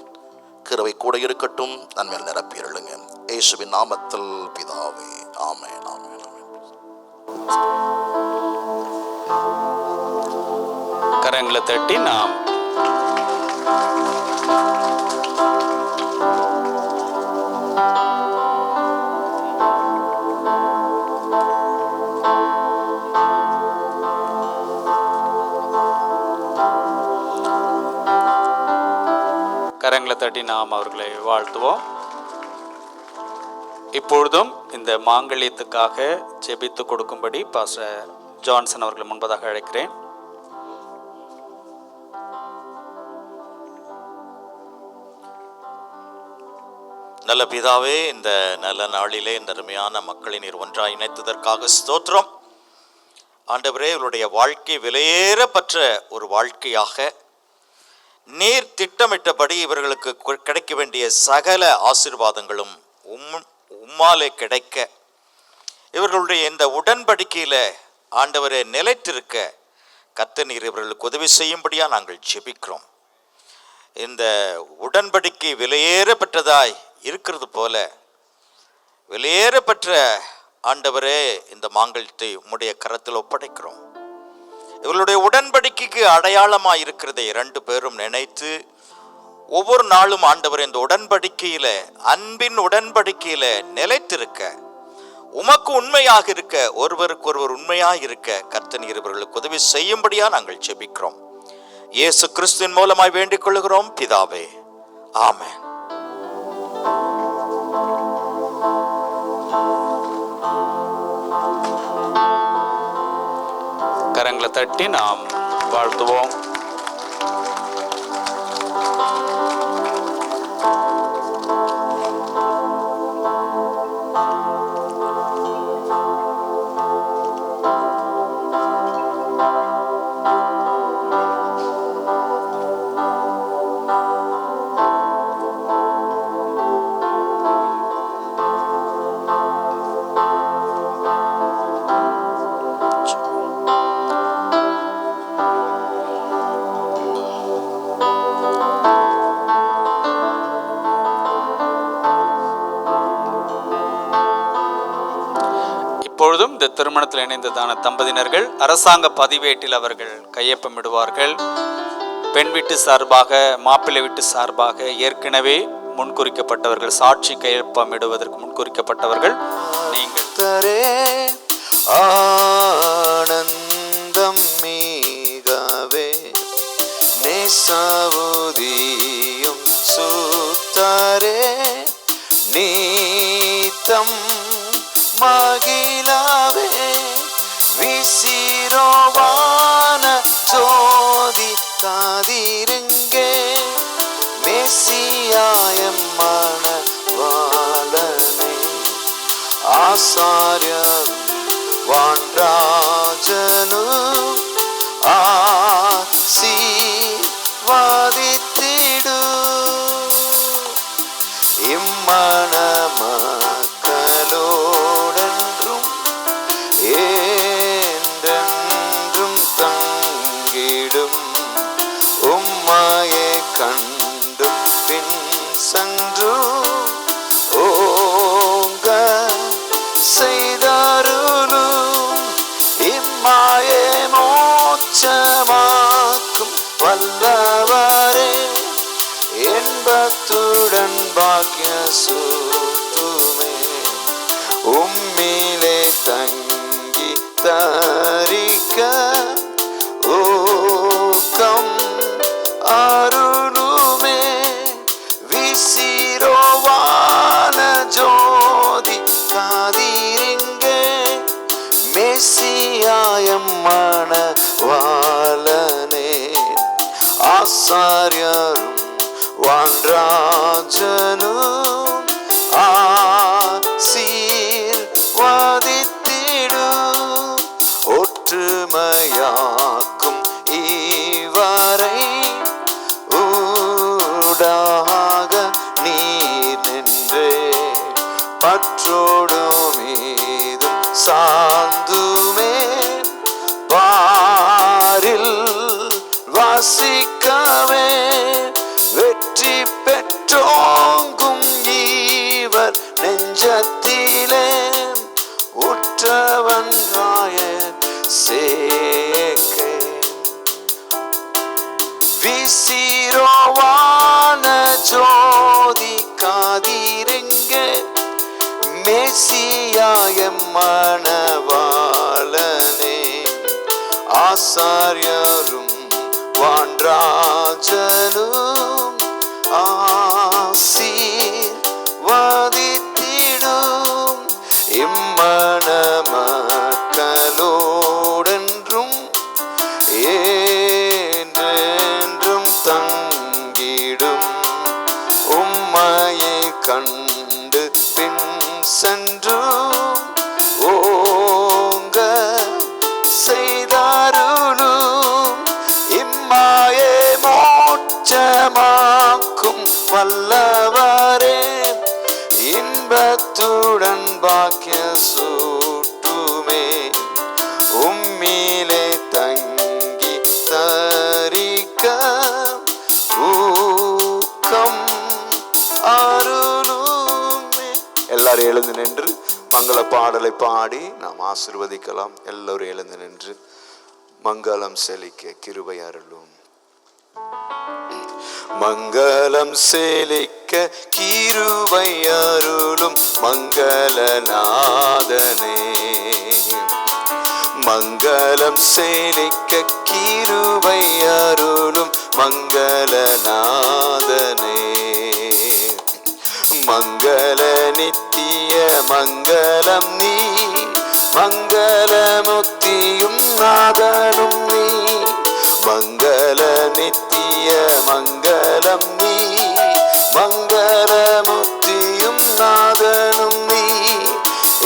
கிருபை கூட இருக்கட்டும். நன்மையால் நிரப்பேறலுங்க. இயேசுவின் நாமத்தில் பிதாவே, ஆமென், ஆமென், ஆமென். கரங்களை தட்டி நாம் அவர்களை வாழ்த்துவோம். இப்பொழுதும் இந்த மாங்கல்யத்துக்காக ஜெபித்து கொடுக்கும்படி பாஸ்டர் ஜான்சன் அவர்களை முன்பதாக அழைக்கிறேன். நல்ல பிதாவே, இந்த நல்ல நாளிலே இந்த அருமையான மக்களை நீர் ஒன்றாய் இணைத்ததற்காக ஸ்தோத்திரம். ஆண்டவரே, இவருடைய வாழ்க்கை விலையேறப்பட்ட ஒரு வாழ்க்கையாக நீர் திட்டமிட்டபடி இவர்களுக்கு கிடைக்க வேண்டிய சகல ஆசீர்வாதங்களும் உம்மாலே கிடைக்க, இவர்களுடைய இந்த உடன்படிக்கையில ஆண்டவரே நிலைத்திருக்க கர்த்தர் நீர் இவர்களுக்கு உதவி செய்யும்படியா நாங்கள் ஜெபிக்கிறோம். இந்த உடன்படிக்கை விலையேறப்பட்டதாய் இருக்கிறது போல விலையேறப்பட்ட ஆண்டவரே இந்த மாங்கல்யத்தை உம்முடைய கரத்தில் ஒப்படைக்கிறோம். இவர்களுடைய உடன்படிக்கைக்கு அடையாளமாய் இருக்கிறதை 2 பேரும் நினைத்து ஒவ்வொரு நாளும் ஆண்டவர் இந்த உடன்படிக்கையில, அன்பின் உடன்படிக்கையில நிலைத்திருக்க, உமக்கு உண்மையாக இருக்க, ஒருவருக்கு ஒருவர் உண்மையாக இருக்க கர்த்தர் நீர் இவர்களுக்கு உதவி செய்யும்படியா நாங்கள் ஜெபிக்கிறோம். இயேசு கிறிஸ்துவின் மூலமாய் வேண்டிக் கொள்கிறோம் பிதாவே, ஆமென். கரங்களை தட்டி நாம் வாழ்த்துவோம். இப்பொழுதும் இந்த திருமணத்தில் இணைந்ததான தம்பதியினர்கள் அரசாங்க பதிவேட்டில் அவர்கள் கையொப்பமிடுவார்கள். பெண் வீட்டு சார்பாக, மாப்பிள்ளை வீட்டு சார்பாக ஏற்கனவே முன்குறிக்கப்பட்டவர்கள், சாட்சி கையொப்பமிடுவதற்கு முன்குறிக்கப்பட்டவர்கள் நீங்கள். ஆனந்தம் மீகவே நேசவுதியும் சுத்தரே நீத்தம் மகிழவே விசிரோவான ஜோதி காதிருங்கே மெசியாயமான வாழனை ஆசாரியரும் வான்ராஜனு ஆசீர்வதித்திடு இம்மணமக்களோடென்றும் என்றென்றும் தங்கிடும் உம்மையை கண்டு பின் சென்று ஓங்க செய்தருளும் இம்மாயை மோட்சமாக்கும் வல்லவரே என்பத்துடன் பாக்கிய சூட்டுமே உம்மிலே தங்கி தரிக்க ஊக்கம் அருளுமே விசிரோவான ஜோதி காதிருங்கே மெசியாயமான வாழனே ஆசாரியரும் வான்ராஜனும் ஆசீர்வதித்திடும் ஒற்றுமையாக்கும் இவரை ஊடாக நீர் நின்றே பற்றோடும் மீதும் சாந்துமே பாரில் வாசிக்கவே வெற்றி பெற்றோங்கும் ஈவர் நெஞ்சத்திலே உற்றவன்றாய சேக்கே விசிரோவான ஜோதி காதிருங்கே மெசியாயமான வாழனே ஆசாரியரும் வான்ராஜனும் ஆசீர்வதித்திடும் இம்மணமக்களோடென்றும் என்றென்றும் தங்கிடும் உம்மையை கண்டு அருளும் இம்மாயே மோட்சமாக்கும் வல்லவரே இன்பத்துடன் பாக்கிய சூட்டுமே உம்மிலே தங்கி தரிக்க ஊக்கம் அருளுமே. எல்லாரும் எழுந்து நின்று மங்கள பாடலை பாடி நாம் ஆசீர்வதிக்கலாம். எல்லோரும் எழுந்து நின்று மங்களம் செழிக்க கிருபை அருளும். மங்களம் செழிக்க கிருபை அருளும் மங்களநாதனே. மங்களம் செழிக்க கிருபை அருளும் மங்களநாதனே. மங்கள நித்திய மங்களம் நீ மங்கள முக்தியும் நாதனும் நீ. மங்கள நித்திய மங்களம் நீ மங்கள முக்தியும் நாதனும் நீ.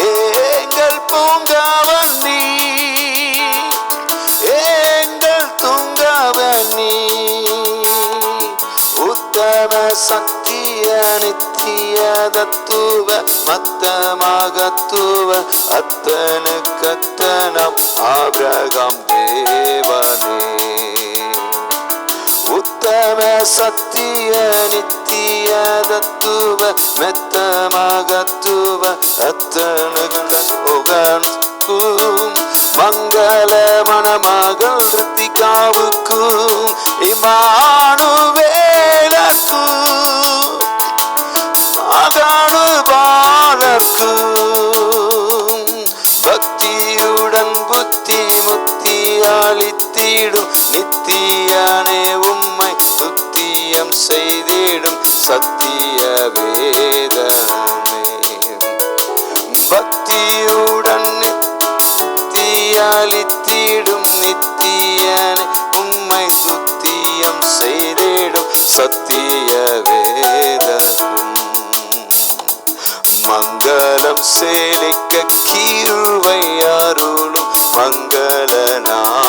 ஏங்கள் பூங்காவன் நீ ஏங்கள் தூங்காவன் நீ. உத்தம சத்திய நித்திய தத்துவ மத்தமகத்துவ அத்தனு கத்தனம் ஆபிரகாம் தேவனே. உத்தம சத்திய நித்திய தத்துவ மெத்தமகத்துவ அத்தனு கத்தோகன் மங்கள மணமகள் ரித்திகாவுக்கும் இமானுவேலக்கும் மகானு பாலக்கும் பக்தியுடன் புத்தி முக்தி அளித்திடும் நித்தியானே உம்மை துத்தியம் செய்திடும் சத்திய வேதமே. பக்தியுடன் அளித்திடும் நித்தியனை உம்மை துத்தியம் செய்திடும் சத்திய வேதமும். மங்களம் செழிக்க கிருபை அருளும் மங்களநாதனே.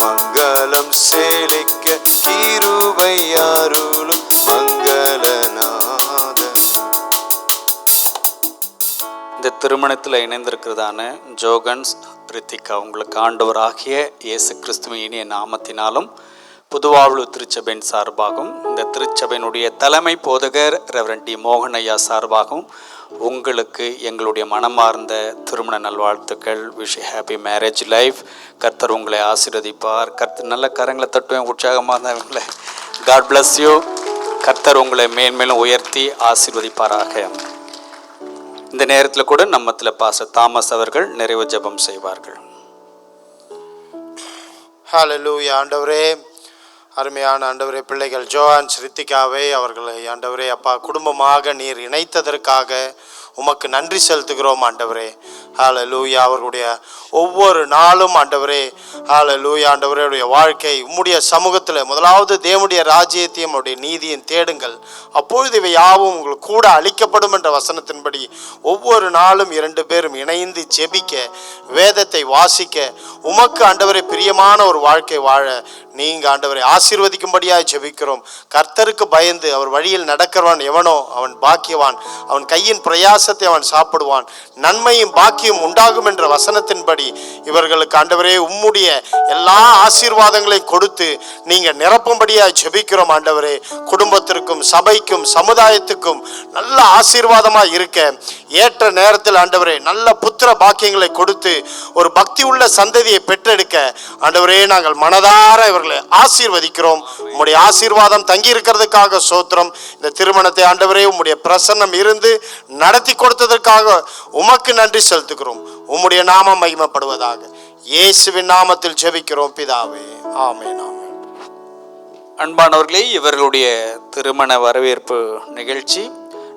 மங்களம் செழிக்க கிருபை அருளும் மங்களநாதனே. இந்த திருமணத்தில் இணைந்திருக்கிறதான ஜோகன்ஸ் ரித்திகா உங்களுக்கு ஆண்டவராகிய இயேசு கிறிஸ்துவின் இனிய நாமத்தினாலும் புதுவாழ்வு திருச்சபையின் சார்பாகவும் இந்த திருச்சபையினுடைய தலைமை போதகர் ரெவரண்ட் டி மோகன் ஐயா சார்பாகவும் உங்களுக்கு எங்களுடைய மனமார்ந்த திருமண நல்வாழ்த்துக்கள். Wish happy marriage life. கர்த்தர் உங்களை ஆசீர்வதிப்பார். கர்த்தர் நல்ல கரங்களை தட்டுவேன் உற்சாகமாக இருந்தவங்களை. God bless you. கர்த்தர் உங்களை மேன்மேலும் உயர்த்தி ஆசீர்வதிப்பாராக. இந்த நேரத்தில் கூட நம்மத்தில் பாஸ்டர் தாமஸ் அவர்கள் நிறைவு ஜெபம் செய்வார்கள். ஹல்லேலூயா. ஆண்டவரே, அருமையான ஆண்டவரே, பிள்ளைகள் ஜோஹான் ரித்திகாவை அவர்களை ஆண்டவரே அப்பா குடும்பமாக நீர் இணைத்ததற்காக உமக்கு நன்றி செலுத்துகிறோம் ஆண்டவரே. ஹல்லேலூயா. அவர்களுடைய ஒவ்வொரு நாளும் ஆண்டவரே, ஹல்லேலூயா ஆண்டவருடைய வாழ்க்கை உம்முடைய சமூகத்தில் முதலாவது தேவனுடைய ராஜ்யத்தையும் அவருடைய நீதியும் தேடுங்கள், அப்பொழுது இவை யாவும் உங்களுக்கு கூட அளிக்கப்படும் என்ற வசனத்தின்படி ஒவ்வொரு நாளும் 2 பேரும் இணைந்து ஜெபிக்க, வேதத்தை வாசிக்க, உமக்கு ஆண்டவரை பிரியமான ஒரு வாழ்க்கை வாழ நீங்க ஆண்டவரை ஆசீர்வதிக்கும்படியாக ஜெபிக்கிறோம். கர்த்தருக்கு பயந்து அவர் வழியில் நடக்கிறவன் எவனோ அவன் பாக்கியவான். அவன் கையின் பிரயாசத்தை அவன் சாப்பிடுவான். நன்மையும் பாக்கியம் உண்டாகும் என்ற வசனத்தின்படி இவர்களுக்கு ஆண்டவரே உம்முடைய எல்லா ஆசீர்வாதங்களையும் கொடுத்து நீங்க நிரப்பும்படியாக ஜெபிக்கிறோம் ஆண்டவரே. குடும்பத்திற்கும் சபைக்கும் சமுதாயத்துக்கும் நல்ல ஆசீர்வாதமாக இருக்க ஏற்ற நேரத்தில் ஆண்டவரே நல்ல புத்திர பாக்கியங்களை கொடுத்து ஒரு பக்தி உள்ள சந்ததியை பெற்றெடுக்க ஆண்டவரே நாங்கள் மனதார இவர்களை ஆசீர்வதிக்கிறோம். உம்முடைய ஆசீர்வாதம் தங்கி இருக்கிறதுக்காக சோத்திரம். இந்த திருமணத்தை ஆண்டவரே உம்முடைய பிரசன்னம் இருந்து நடத்தி கொடுத்ததற்காக உமக்கு நன்றி செலுத்துகிறோம். உம்முடைய நாமம் மகிமைப்படுவதாக. இயேசுவின் நாமத்தில் ஜெபிக்கிறோம் பிதாவே. ஆமென். ஆமென். அன்பானவர்களே, இவர்களுடைய திருமண வரவேற்பு நிகழ்ச்சி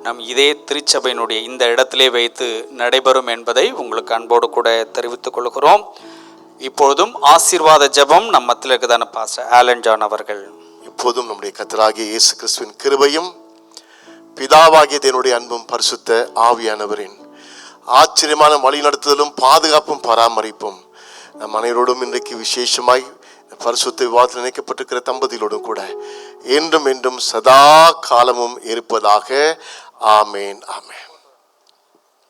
நம் இதே திருச்சபையினுடைய இந்த இடத்திலே வைத்து நடைபெறும் என்பதை உங்களுக்கு அன்போடு கூட தெரிவித்துக் கொள்கிறோம். இப்பொழுதும் ஆசீர்வாத ஜெபம் நம் மத்தியில் இருக்குதான பாஸ்டர் ஆலன் ஜான் அவர்கள். இப்போதும் நம்முடைய கர்த்தராகிய இயேசு கிறிஸ்துவின் கிருபையும் பிதாவாகிய தேவனுடைய அன்பும் பரிசுத்த ஆவியானவரின் ஆச்சரியமான வழிநடத்துதலும் பாதுகாப்பும் பராமரிப்பும் நம் அனைவரோடும் இன்றைக்கு விசேஷமாய் பரிசுத்த விவாதத்தில் இணைக்கப்பட்டிருக்கிற தம்பதிகளோடும் கூட என்றும் என்றும் சதா காலமும் இருப்பதாக. ஆமேன், ஆமேன்.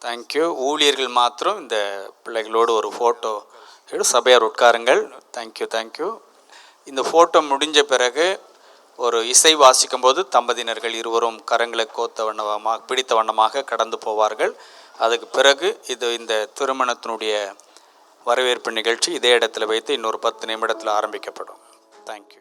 தேங்க்யூ. ஊழியர்கள் மாத்திரம் இந்த பிள்ளைகளோடு ஒரு ஃபோட்டோ சபையார் உட்காருங்கள். Thank you, thank you. இந்த ஃபோட்டோ முடிஞ்ச பிறகு ஒரு இசை வாசிக்கும் போது தம்பதியினர்கள் இருவரும் கரங்களை கோத்த வண்ணமாக பிடித்த வண்ணமாக கடந்து போவார்கள். அதுக்கு பிறகு இந்த திருமணத்தினுடைய வரவேற்பு நிகழ்ச்சி இதே இடத்துல வைத்து இன்னொரு 10 நிமிடத்தில் ஆரம்பிக்கப்படும். தேங்க்யூ.